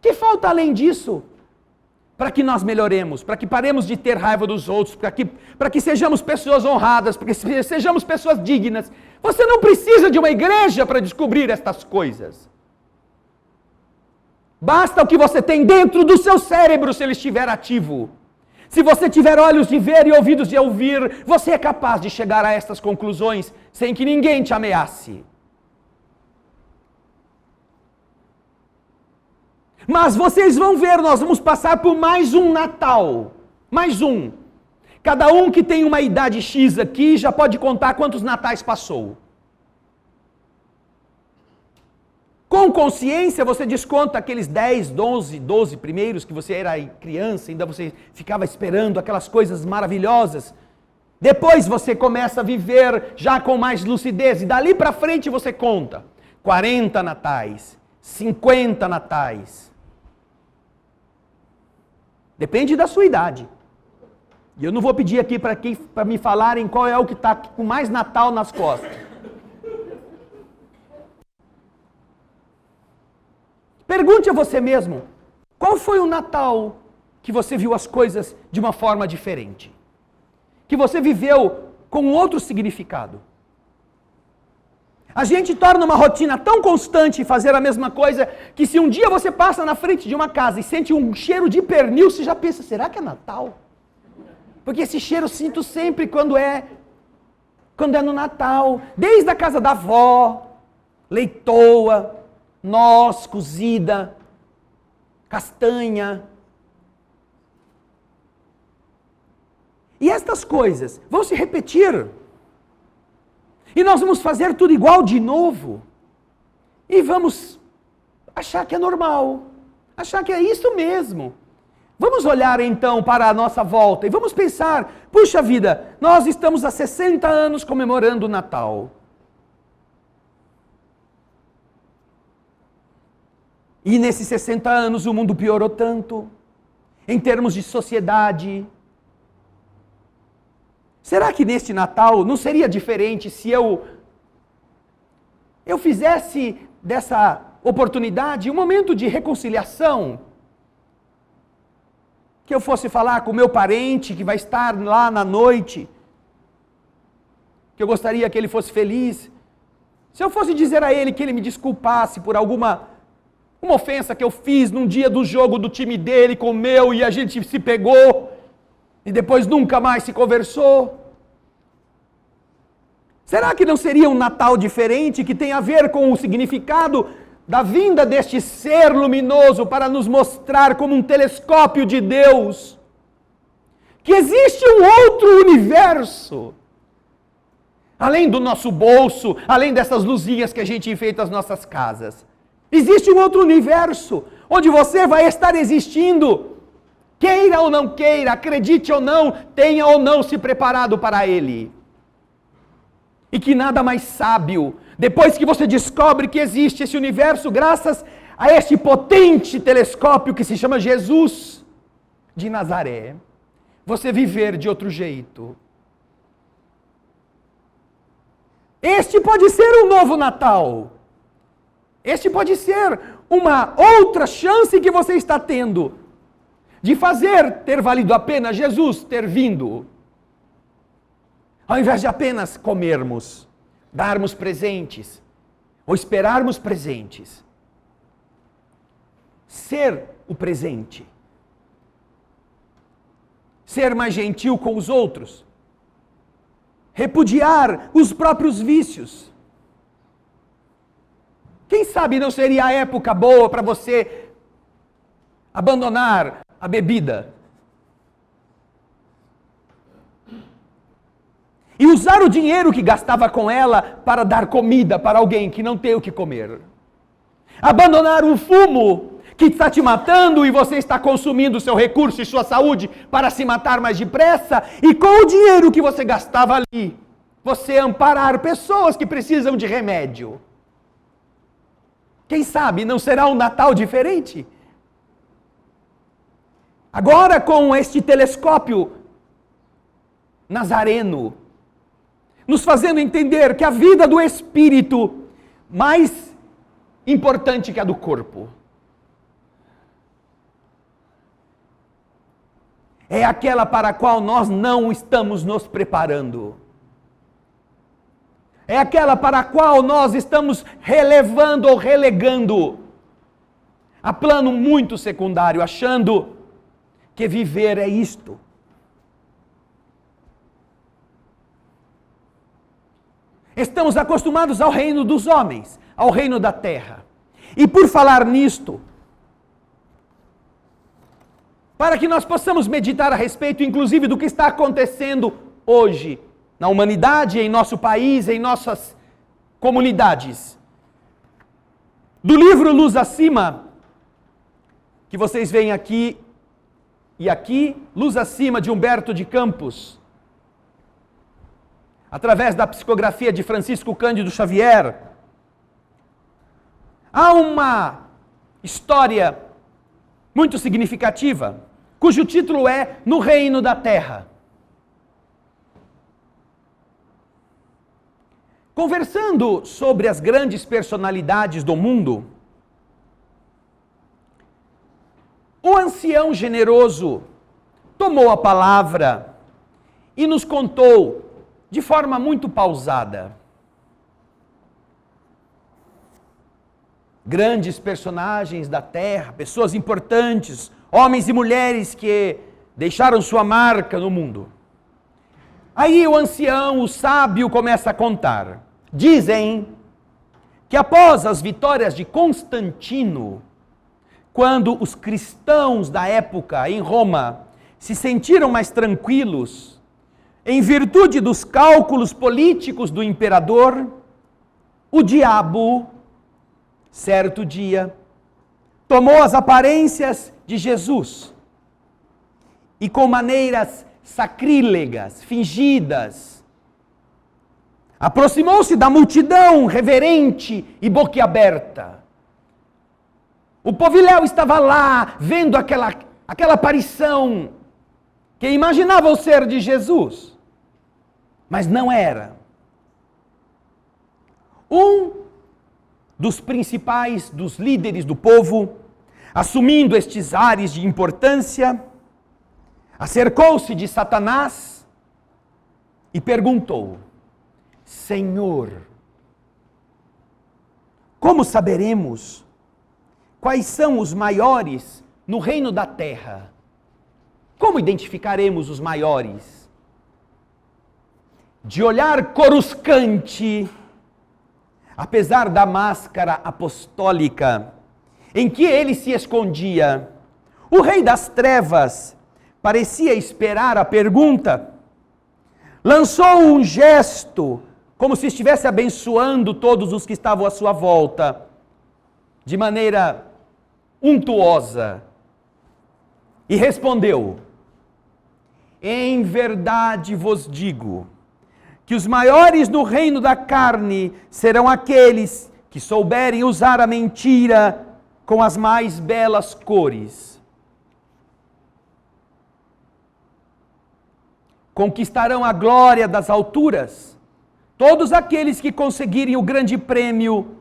Que falta além disso? Para que nós melhoremos, para que paremos de ter raiva dos outros, para que sejamos pessoas honradas, para que sejamos pessoas dignas. Você não precisa de uma igreja para descobrir estas coisas. Basta o que você tem dentro do seu cérebro, se ele estiver ativo. Se você tiver olhos de ver e ouvidos de ouvir, você é capaz de chegar a estas conclusões sem que ninguém te ameace. Mas vocês vão ver, nós vamos passar por mais um Natal. Mais um. Cada um que tem uma idade X aqui já pode contar quantos natais passou. Com consciência, você desconta aqueles 10, 12 primeiros que você era criança, ainda você ficava esperando aquelas coisas maravilhosas. Depois você começa a viver já com mais lucidez, e dali para frente você conta 40 natais, 50 natais. Depende da sua idade. E eu não vou pedir aqui para me falarem qual é o que está com mais Natal nas costas. Pergunte a você mesmo, qual foi o Natal que você viu as coisas de uma forma diferente? Que você viveu com outro significado? A gente torna uma rotina tão constante fazer a mesma coisa, que se um dia você passa na frente de uma casa e sente um cheiro de pernil, você já pensa, será que é Natal? Porque esse cheiro eu sinto sempre quando é no Natal. Desde a casa da avó, leitoa, noz cozida, castanha. E estas coisas vão se repetir. E nós vamos fazer tudo igual de novo. E vamos achar que é normal. Achar que é isso mesmo. Vamos olhar então para a nossa volta e vamos pensar, puxa vida, nós estamos há 60 anos comemorando o Natal. E nesses 60 anos o mundo piorou tanto, em termos de sociedade. Será que neste Natal não seria diferente se eu fizesse dessa oportunidade um momento de reconciliação? Que eu fosse falar com o meu parente que vai estar lá na noite, que eu gostaria que ele fosse feliz. Se eu fosse dizer a ele que ele me desculpasse por uma ofensa que eu fiz num dia do jogo do time dele com o meu e a gente se pegou e depois nunca mais se conversou. Será que não seria um Natal diferente que tem a ver com o significado da vinda deste ser luminoso para nos mostrar como um telescópio de Deus que existe um outro universo além do nosso bolso, além dessas luzinhas que a gente enfeita as nossas casas? Existe um outro universo onde você vai estar existindo, queira ou não queira, acredite ou não, tenha ou não se preparado para ele. E que nada mais sábio, depois que você descobre que existe esse universo, graças a este potente telescópio que se chama Jesus de Nazaré, você viver de outro jeito. Este pode ser um novo Natal. Este pode ser uma outra chance que você está tendo de fazer ter valido a pena Jesus ter vindo. Ao invés de apenas comermos, darmos presentes, ou esperarmos presentes. Ser o presente. Ser mais gentil com os outros. Repudiar os próprios vícios. Quem sabe não seria a época boa para você abandonar a bebida? E usar o dinheiro que gastava com ela para dar comida para alguém que não tem o que comer. Abandonar o fumo que está te matando e você está consumindo seu recurso e sua saúde para se matar mais depressa. E com o dinheiro que você gastava ali, você amparar pessoas que precisam de remédio. Quem sabe não será um Natal diferente? Agora com este telescópio nazareno, nos fazendo entender que a vida do Espírito mais importante que a do corpo é aquela para a qual nós não estamos nos preparando. É aquela para a qual nós estamos relevando ou relegando a plano muito secundário, achando que viver é isto. Estamos acostumados ao reino dos homens, ao reino da terra. E por falar nisto, para que nós possamos meditar a respeito, inclusive, do que está acontecendo hoje, na humanidade, em nosso país, em nossas comunidades. Do livro Luz Acima, que vocês veem aqui e aqui, Luz Acima, de Humberto de Campos, através da psicografia de Francisco Cândido Xavier, há uma história muito significativa, cujo título é No Reino da Terra. Conversando sobre as grandes personalidades do mundo, o ancião generoso tomou a palavra e nos contou de forma muito pausada. Grandes personagens da terra, pessoas importantes, homens e mulheres que deixaram sua marca no mundo. Aí o ancião, o sábio, começa a contar. Dizem que após as vitórias de Constantino, quando os cristãos da época em Roma se sentiram mais tranquilos, em virtude dos cálculos políticos do imperador, o diabo, certo dia, tomou as aparências de Jesus e com maneiras sacrílegas, fingidas, aproximou-se da multidão reverente e boquiaberta. O povilhão estava lá, vendo aquela aparição que imaginavam ser de Jesus, mas não era. Um dos principais, dos líderes do povo, assumindo estes ares de importância, acercou-se de Satanás e perguntou: Senhor, como saberemos quais são os maiores no reino da terra? Como identificaremos os maiores? De olhar coruscante, apesar da máscara apostólica em que ele se escondia, o rei das trevas parecia esperar a pergunta. Lançou um gesto, como se estivesse abençoando todos os que estavam à sua volta, de maneira untuosa, e respondeu: Em verdade vos digo, que os maiores no reino da carne serão aqueles que souberem usar a mentira com as mais belas cores. Conquistarão a glória das alturas Todos aqueles que conseguirem o grande prêmio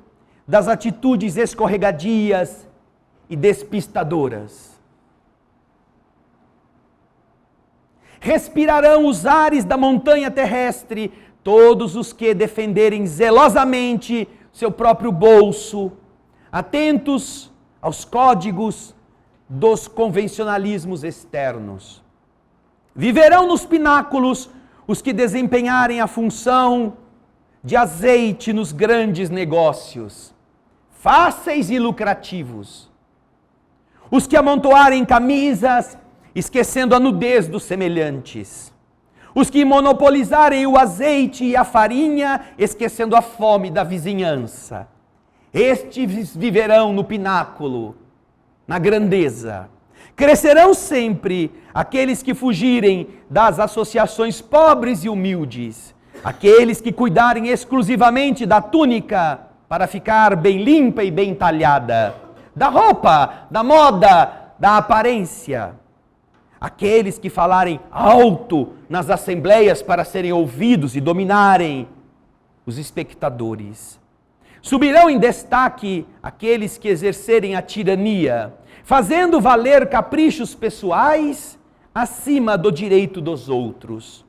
das atitudes escorregadias e despistadoras. Respirarão os ares da montanha terrestre todos os que defenderem zelosamente seu próprio bolso, atentos aos códigos dos convencionalismos externos. Viverão nos pináculos os que desempenharem a função de azeite nos grandes negócios, fáceis e lucrativos. Os que amontoarem camisas, esquecendo a nudez dos semelhantes. Os que monopolizarem o azeite e a farinha, esquecendo a fome da vizinhança. Estes viverão no pináculo, na grandeza. Crescerão sempre aqueles que fugirem das associações pobres e humildes. Aqueles que cuidarem exclusivamente da túnica para ficar bem limpa e bem talhada. Da roupa, da moda, da aparência. Aqueles que falarem alto nas assembleias para serem ouvidos e dominarem os espectadores. Subirão em destaque aqueles que exercerem a tirania, fazendo valer caprichos pessoais acima do direito dos outros.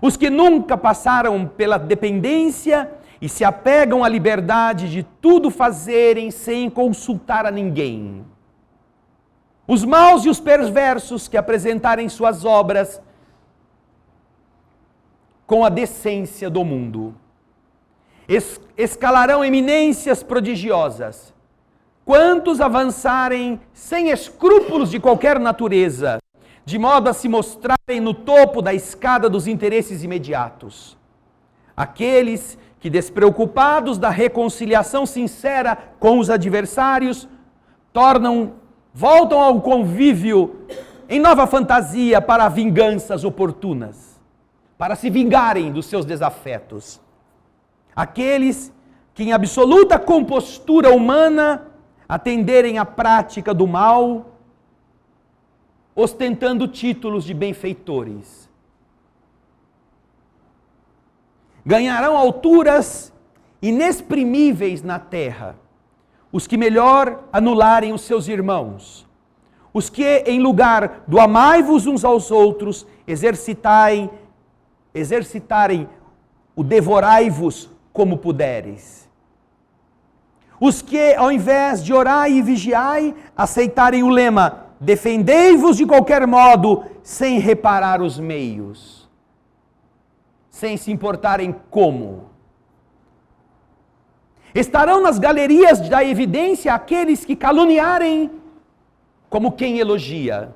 Os que nunca passaram pela dependência e se apegam à liberdade de tudo fazerem sem consultar a ninguém. Os maus e os perversos que apresentarem suas obras com a decência do mundo. Escalarão eminências prodigiosas. Quantos avançarem sem escrúpulos de qualquer natureza, de modo a se mostrarem no topo da escada dos interesses imediatos. Aqueles que, despreocupados da reconciliação sincera com os adversários, voltam ao convívio em nova fantasia para vinganças oportunas, para se vingarem dos seus desafetos. Aqueles que, em absoluta compostura humana, atenderem à prática do mal, ostentando títulos de benfeitores. Ganharão alturas inexprimíveis na terra, os que melhor anularem os seus irmãos, os que, em lugar do amai-vos uns aos outros, exercitarem o devorai-vos como puderes. Os que, ao invés de orai e vigiai, aceitarem o lema, defendei-vos de qualquer modo, sem reparar os meios, sem se importarem como. Estarão nas galerias da evidência aqueles que caluniarem como quem elogia,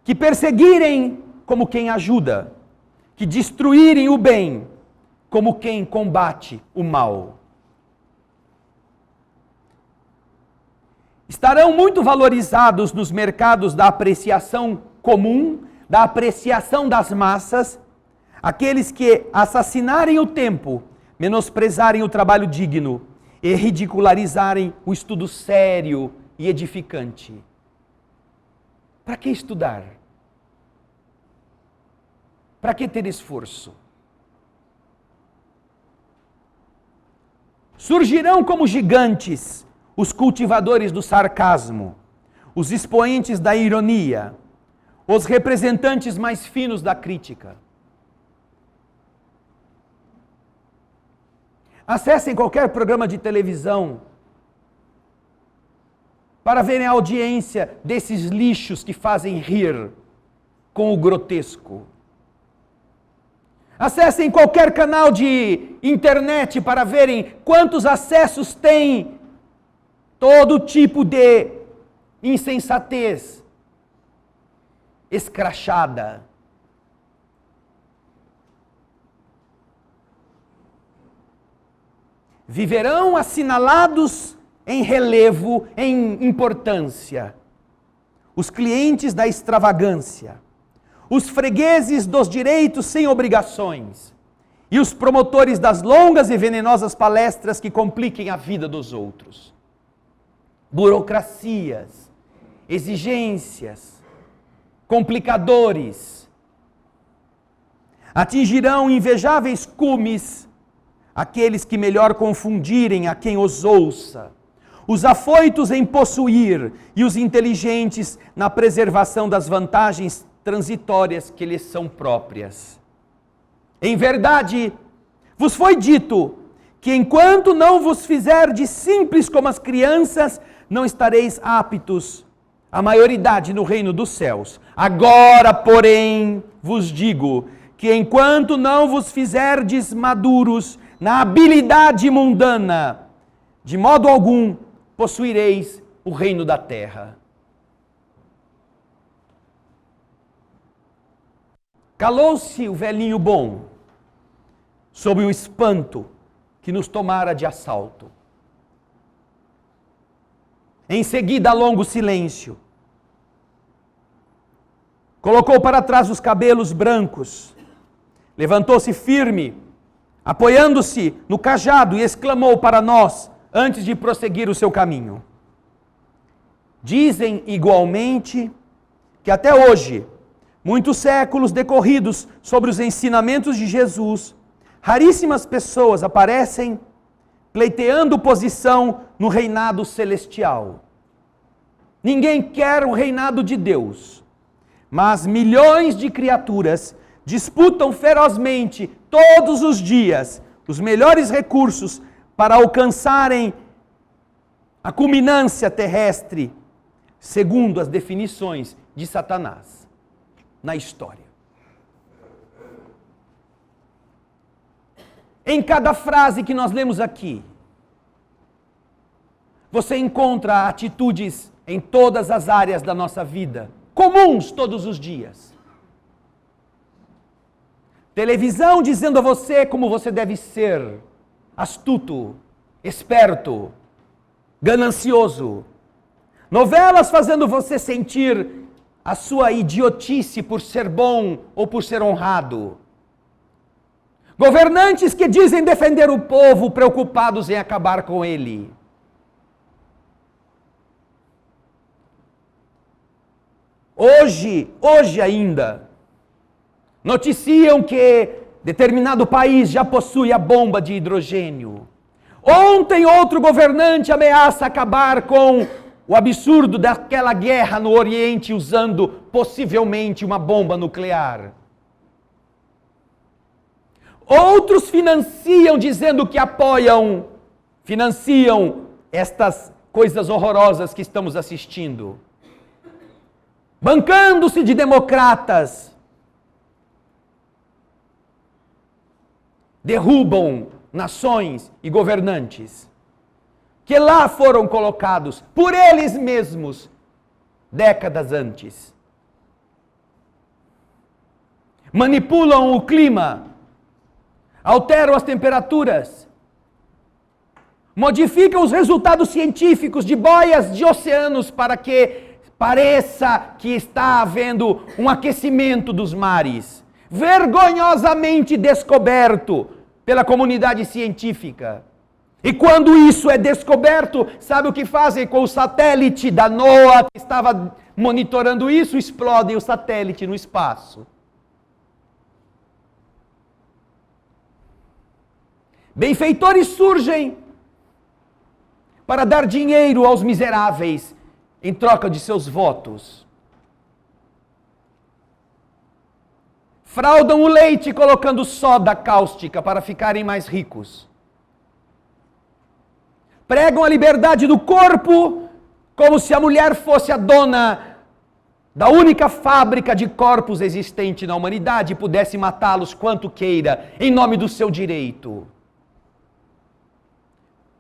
que perseguirem como quem ajuda, que destruírem o bem como quem combate o mal. Estarão muito valorizados nos mercados da apreciação comum, da apreciação das massas, aqueles que assassinarem o tempo, menosprezarem o trabalho digno e ridicularizarem o estudo sério e edificante. Para que estudar? Para que ter esforço? Surgirão como gigantes os cultivadores do sarcasmo, os expoentes da ironia, os representantes mais finos da crítica. Acessem qualquer programa de televisão para verem a audiência desses lixos que fazem rir com o grotesco. Acessem qualquer canal de internet para verem quantos acessos tem todo tipo de insensatez escrachada. Viverão assinalados em relevo, em importância. Os clientes da extravagância, os fregueses dos direitos sem obrigações e os promotores das longas e venenosas palestras que compliquem a vida dos outros. Burocracias, exigências, complicadores, atingirão invejáveis cumes aqueles que melhor confundirem a quem os ouça, os afoitos em possuir e os inteligentes na preservação das vantagens transitórias que lhes são próprias. Em verdade, vos foi dito que enquanto não vos fizerdes simples como as crianças, não estareis aptos à maioridade no reino dos céus. Agora, porém, vos digo que enquanto não vos fizerdes maduros na habilidade mundana, de modo algum possuireis o reino da terra. Calou-se o velhinho bom sob o espanto que nos tomara de assalto. Em seguida, longo silêncio. Colocou para trás os cabelos brancos, levantou-se firme, apoiando-se no cajado e exclamou para nós, antes de prosseguir o seu caminho. Dizem igualmente que até hoje, muitos séculos decorridos sobre os ensinamentos de Jesus, raríssimas pessoas aparecem pleiteando posição no reinado celestial. Ninguém quer o reinado de Deus, mas milhões de criaturas disputam ferozmente todos os dias os melhores recursos para alcançarem a culminância terrestre, segundo as definições de Satanás na história. Em cada frase que nós lemos aqui, você encontra atitudes em todas as áreas da nossa vida, comuns todos os dias. Televisão dizendo a você como você deve ser, astuto, esperto, ganancioso. Novelas fazendo você sentir a sua idiotice por ser bom ou por ser honrado. Governantes que dizem defender o povo, preocupados em acabar com ele. Hoje ainda, noticiam que determinado país já possui a bomba de hidrogênio. Ontem outro governante ameaça acabar com o absurdo daquela guerra no Oriente usando possivelmente uma bomba nuclear. Outros financiam dizendo que financiam estas coisas horrorosas que estamos assistindo. Bancando-se de democratas. Derrubam nações e governantes que lá foram colocados por eles mesmos décadas antes. Manipulam o clima, alteram as temperaturas, modificam os resultados científicos de boias de oceanos para que pareça que está havendo um aquecimento dos mares, vergonhosamente descoberto pela comunidade científica. E quando isso é descoberto, sabe o que fazem com o satélite da NOAA que estava monitorando isso? Explodem o satélite no espaço. Benfeitores surgem para dar dinheiro aos miseráveis em troca de seus votos. Fraudam o leite colocando soda cáustica para ficarem mais ricos. Pregam a liberdade do corpo como se a mulher fosse a dona da única fábrica de corpos existente na humanidade e pudesse matá-los quanto queira, em nome do seu direito.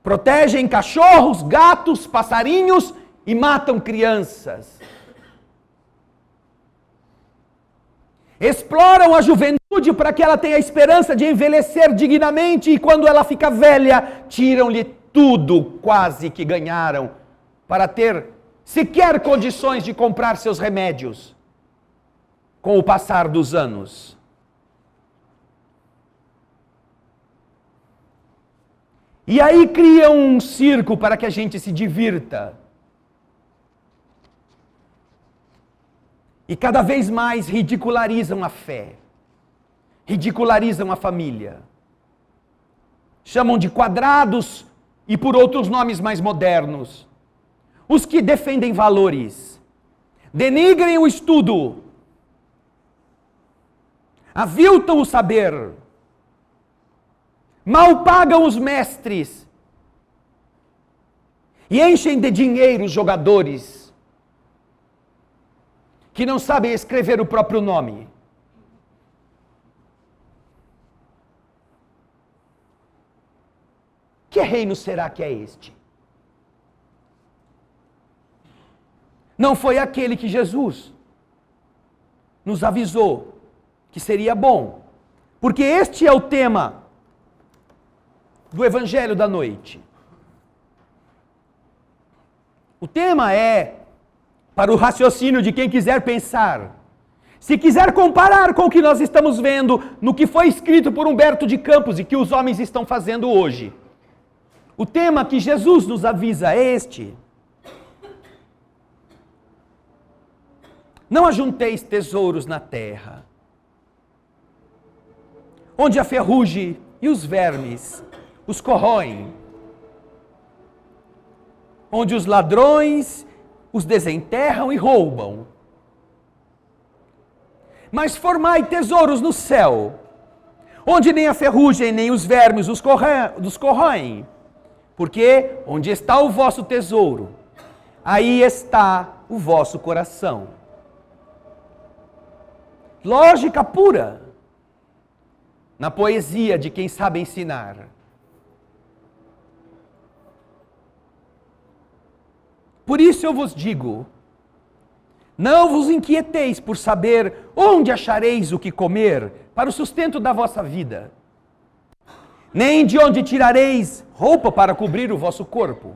Protegem cachorros, gatos, passarinhos e matam crianças. Exploram a juventude para que ela tenha a esperança de envelhecer dignamente e quando ela fica velha, tiram-lhe tudo quase que ganharam para ter sequer condições de comprar seus remédios com o passar dos anos. E aí criam um circo para que a gente se divirta. E cada vez mais ridicularizam a fé, ridicularizam a família. chamam de quadrados e por outros nomes mais modernos. Os que defendem valores, denigrem o estudo, aviltam o saber, mal pagam os mestres e enchem de dinheiro os jogadores que não sabem escrever o próprio nome. Que reino será que é este? Não foi aquele que Jesus nos avisou que seria bom, porque este é o tema do Evangelho da noite. O tema é para o raciocínio de quem quiser pensar. Se quiser comparar com o que nós estamos vendo no que foi escrito por Humberto de Campos e que os homens estão fazendo hoje. O tema que Jesus nos avisa é este: não ajunteis tesouros na terra, onde a ferrugem e os vermes os corroem, onde os ladrões os desenterram e roubam. Mas formai tesouros no céu, onde nem a ferrugem nem os vermes os corroem, porque onde está o vosso tesouro, aí está o vosso coração. Lógica pura, na poesia de quem sabe ensinar. Por isso eu vos digo, não vos inquieteis por saber onde achareis o que comer para o sustento da vossa vida, nem de onde tirareis roupa para cobrir o vosso corpo.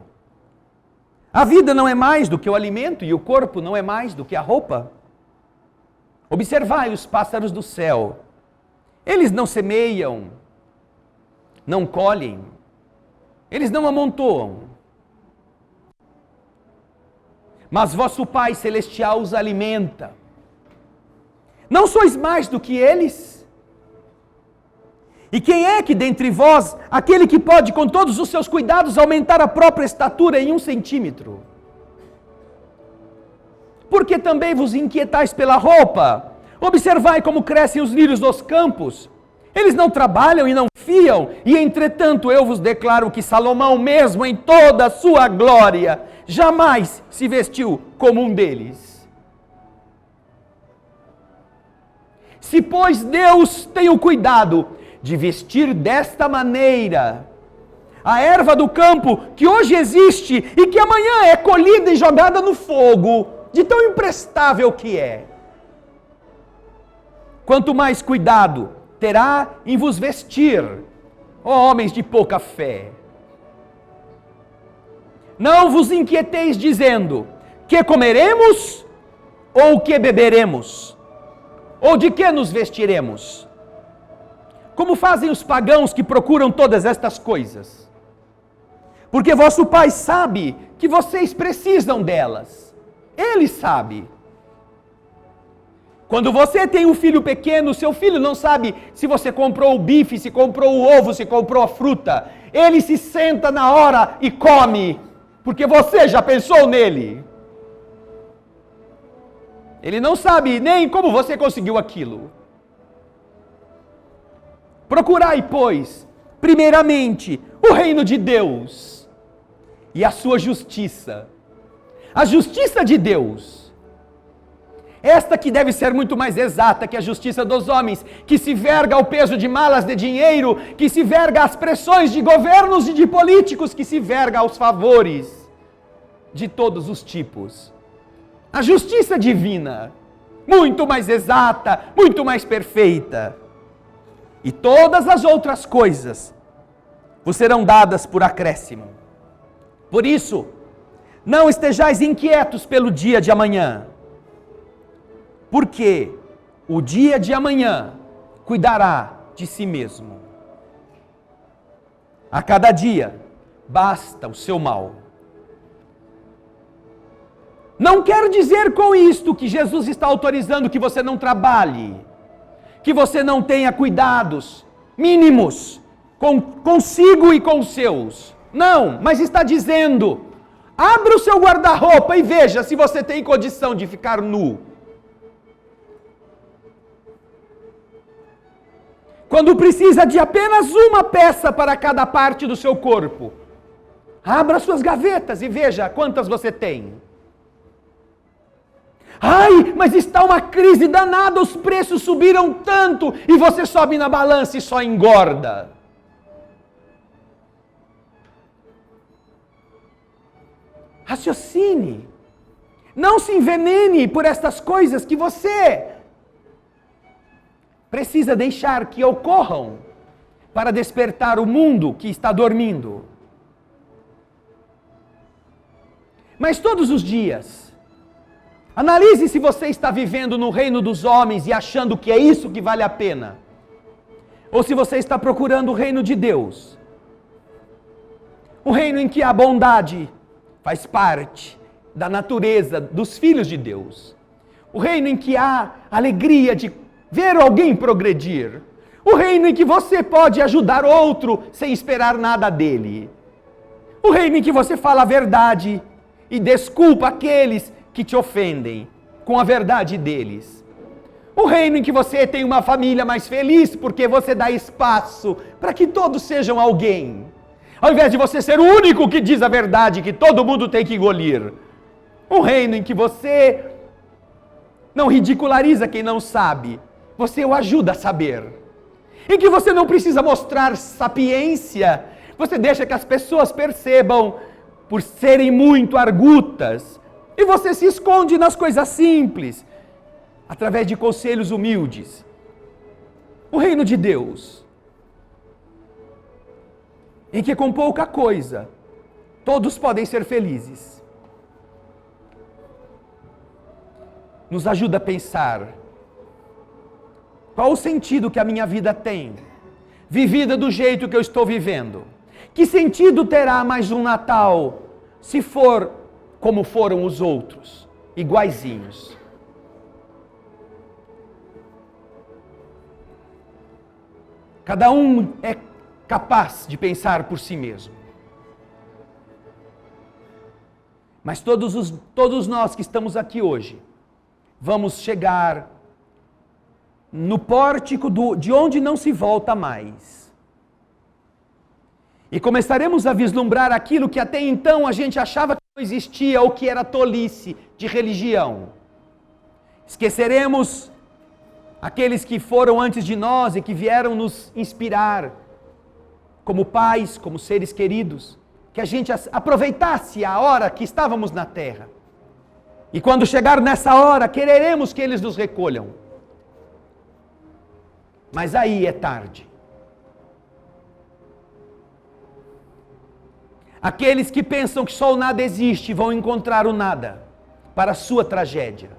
A vida não é mais do que o alimento e o corpo não é mais do que a roupa. Observai os pássaros do céu. Eles não semeiam, não colhem, eles não amontoam. Mas vosso Pai Celestial os alimenta. Não sois mais do que eles? E quem é que dentre vós, aquele que pode com todos os seus cuidados aumentar a própria estatura em 1 centímetro? Porque também vos inquietais pela roupa? Observai como crescem os lírios dos campos. Eles não trabalham e não fiam, e entretanto eu vos declaro que Salomão mesmo em toda a sua glória jamais se vestiu como um deles. Se pois Deus tem o cuidado de vestir desta maneira a erva do campo que hoje existe e que amanhã é colhida e jogada no fogo, de tão imprestável que é, quanto mais cuidado terá em vos vestir, ó homens de pouca fé. Não vos inquieteis dizendo, que comeremos, ou que beberemos, ou de que nos vestiremos? Como fazem os pagãos que procuram todas estas coisas? Porque vosso Pai sabe que vocês precisam delas. Ele sabe. Quando você tem um filho pequeno, seu filho não sabe se você comprou o bife, se comprou o ovo, se comprou a fruta. Ele se senta na hora e come, porque você já pensou nele. Ele não sabe nem como você conseguiu aquilo. Procurai, pois, primeiramente, o reino de Deus e a sua justiça. A justiça de Deus. Esta que deve ser muito mais exata que a justiça dos homens, que se verga ao peso de malas de dinheiro, que se verga às pressões de governos e de políticos, que se verga aos favores de todos os tipos. A justiça divina, muito mais exata, muito mais perfeita. E todas as outras coisas vos serão dadas por acréscimo. Por isso, não estejais inquietos pelo dia de amanhã, porque o dia de amanhã cuidará de si mesmo. A cada dia basta o seu mal. Não quero dizer com isto que Jesus está autorizando que você não trabalhe, que você não tenha cuidados mínimos consigo e com os seus. Não, mas está dizendo, abra o seu guarda-roupa e veja se você tem condição de ficar nu. Quando precisa de apenas uma peça para cada parte do seu corpo, abra suas gavetas e veja quantas você tem. Ai, mas está uma crise danada, os preços subiram tanto e você sobe na balança e só engorda. Raciocine. Não se envenene por estas coisas que você precisa deixar que ocorram para despertar o mundo que está dormindo. Mas todos os dias, analise se você está vivendo no reino dos homens e achando que é isso que vale a pena. Ou se você está procurando o reino de Deus. O reino em que a bondade faz parte da natureza dos filhos de Deus. O reino em que há alegria de ver alguém progredir. O reino em que você pode ajudar outro sem esperar nada dele. O reino em que você fala a verdade e desculpa aqueles que te ofendem com a verdade deles. O reino em que você tem uma família mais feliz porque você dá espaço para que todos sejam alguém. Ao invés de você ser o único que diz a verdade que todo mundo tem que engolir. Um reino em que você não ridiculariza quem não sabe, você o ajuda a saber. Em que você não precisa mostrar sapiência, você deixa que as pessoas percebam por serem muito argutas. E você se esconde nas coisas simples, através de conselhos humildes. O reino de Deus, em que com pouca coisa, todos podem ser felizes, nos ajuda a pensar, qual o sentido que a minha vida tem, vivida do jeito que eu estou vivendo? Que sentido terá mais um Natal, se for como foram os outros, iguaizinhos? Cada um é capaz de pensar por si mesmo. Mas todos nós que estamos aqui hoje, vamos chegar no pórtico de onde não se volta mais. E começaremos a vislumbrar aquilo que até então a gente achava que não existia ou que era tolice de religião. Esqueceremos aqueles que foram antes de nós e que vieram nos inspirar, como pais, como seres queridos, que a gente aproveitasse a hora que estávamos na terra. E quando chegar nessa hora, quereremos que eles nos recolham. Mas aí é tarde. Aqueles que pensam que só o nada existe vão encontrar o nada para a sua tragédia.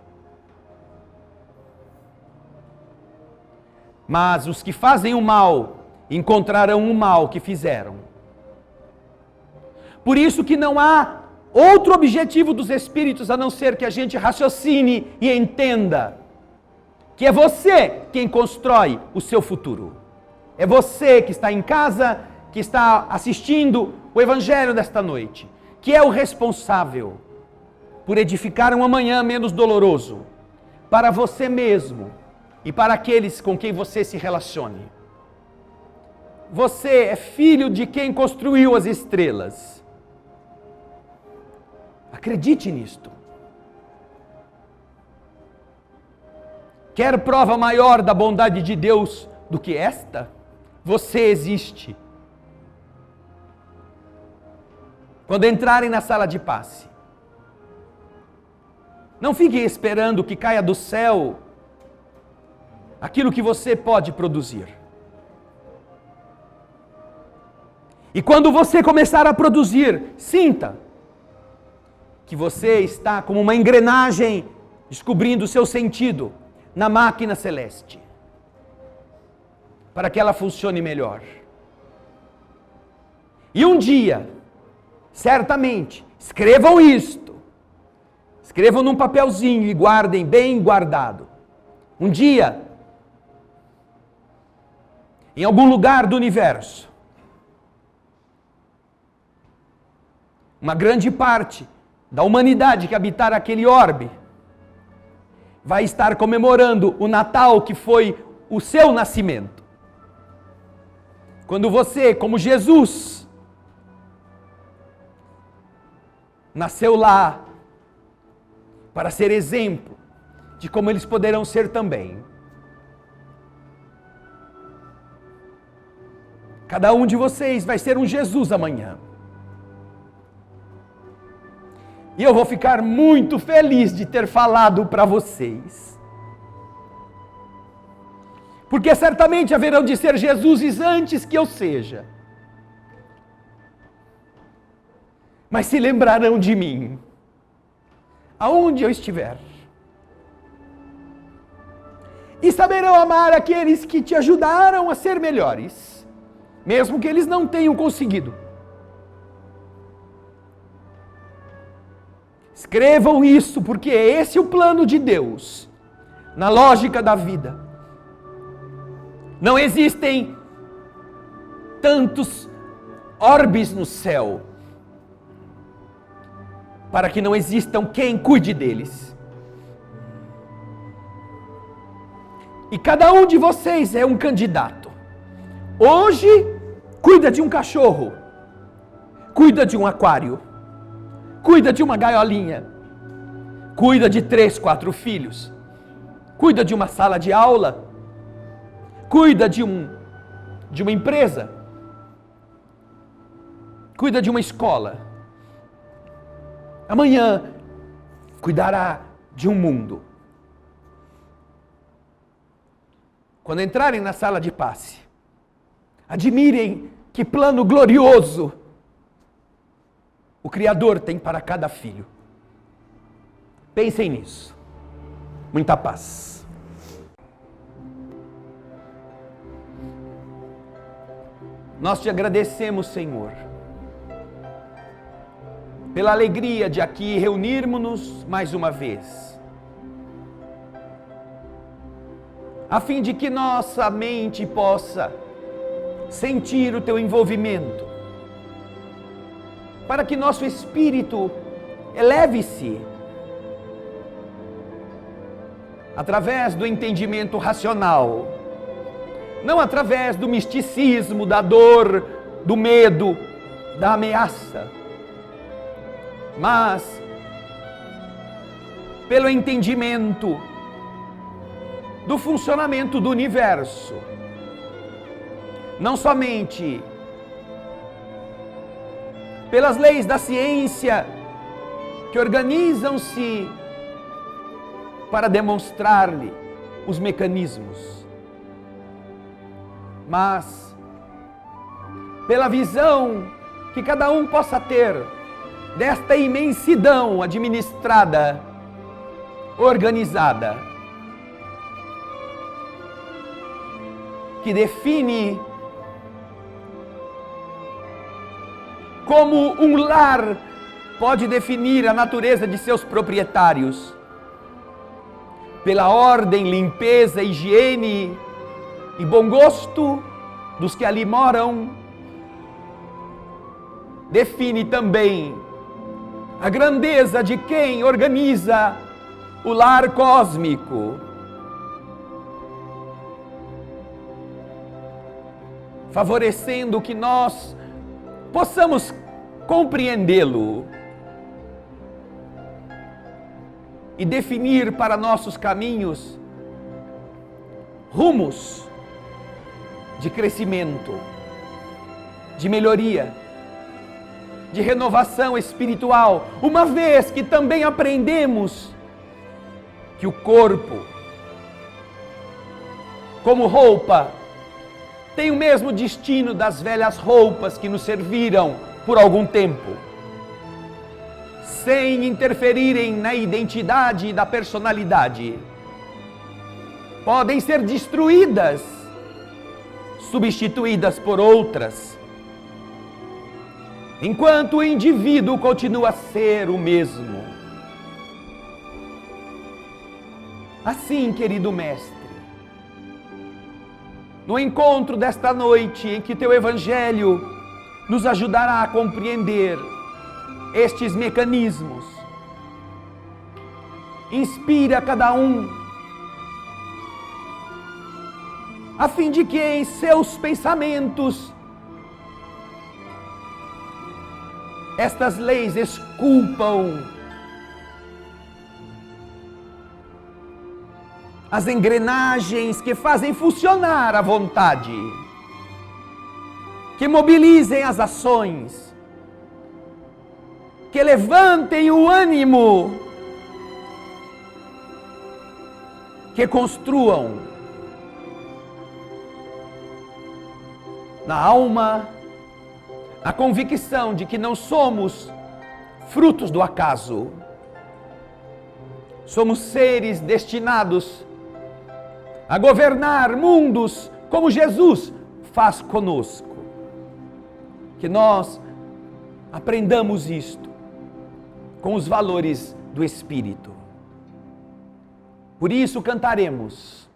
Mas os que fazem o mal encontrarão o mal que fizeram. Por isso que não há outro objetivo dos Espíritos a não ser que a gente raciocine e entenda que é você quem constrói o seu futuro. É você que está em casa, que está assistindo o Evangelho desta noite, que é o responsável por edificar um amanhã menos doloroso para você mesmo e para aqueles com quem você se relacione. Você é filho de quem construiu as estrelas. Acredite nisto. Quer prova maior da bondade de Deus do que esta? Você existe. Quando entrarem na sala de passe, não fiquem esperando que caia do céu aquilo que você pode produzir. E quando você começar a produzir, sinta que você está como uma engrenagem descobrindo o seu sentido na máquina celeste, para que ela funcione melhor. E um dia, certamente, escrevam isto, escrevam num papelzinho e guardem bem guardado. Um dia, em algum lugar do universo, uma grande parte da humanidade que habitar aquele orbe vai estar comemorando o Natal que foi o seu nascimento. Quando você, como Jesus, nasceu lá para ser exemplo de como eles poderão ser também. Cada um de vocês vai ser um Jesus amanhã. E eu vou ficar muito feliz de ter falado para vocês. Porque certamente haverão de ser Jesuses antes que eu seja. Mas se lembrarão de mim, aonde eu estiver. E saberão amar aqueles que te ajudaram a ser melhores, mesmo que eles não tenham conseguido. Escrevam isso, porque esse é o plano de Deus, na lógica da vida. Não existem tantos orbes no céu, para que não existam quem cuide deles. E cada um de vocês é um candidato. Hoje, cuida de um cachorro, cuida de um aquário, cuida de uma gaiolinha, cuida de 3, 4 filhos, cuida de uma sala de aula, cuida de uma empresa, cuida de uma escola. Amanhã cuidará de um mundo. Quando entrarem na sala de passe, admirem que plano glorioso o Criador tem para cada filho. Pensem nisso. Muita paz. Nós te agradecemos, Senhor, pela alegria de aqui reunirmos-nos mais uma vez, a fim de que nossa mente possa sentir o teu envolvimento, para que nosso espírito eleve-se através do entendimento racional, não através do misticismo, da dor, do medo, da ameaça, mas pelo entendimento do funcionamento do universo, não somente pelas leis da ciência que organizam-se para demonstrar-lhe os mecanismos, mas pela visão que cada um possa ter desta imensidão administrada, organizada, que define como um lar pode definir a natureza de seus proprietários, pela ordem, limpeza, higiene e bom gosto dos que ali moram, define também a grandeza de quem organiza o lar cósmico, favorecendo que nós possamos compreendê-lo e definir para nossos caminhos rumos de crescimento, de melhoria, de renovação espiritual, uma vez que também aprendemos que o corpo, como roupa, tem o mesmo destino das velhas roupas que nos serviram por algum tempo, sem interferirem na identidade e da personalidade. Podem ser destruídas, substituídas por outras, enquanto o indivíduo continua a ser o mesmo. Assim, querido Mestre, no encontro desta noite em que teu Evangelho nos ajudará a compreender estes mecanismos. Inspira cada um, a fim de que em seus pensamentos estas leis esculpam as engrenagens que fazem funcionar a vontade, que mobilizem as ações, que levantem o ânimo, que construam na alma a convicção de que não somos frutos do acaso. Somos seres destinados a governar mundos como Jesus faz conosco. Que nós aprendamos isto com os valores do Espírito. Por isso cantaremos: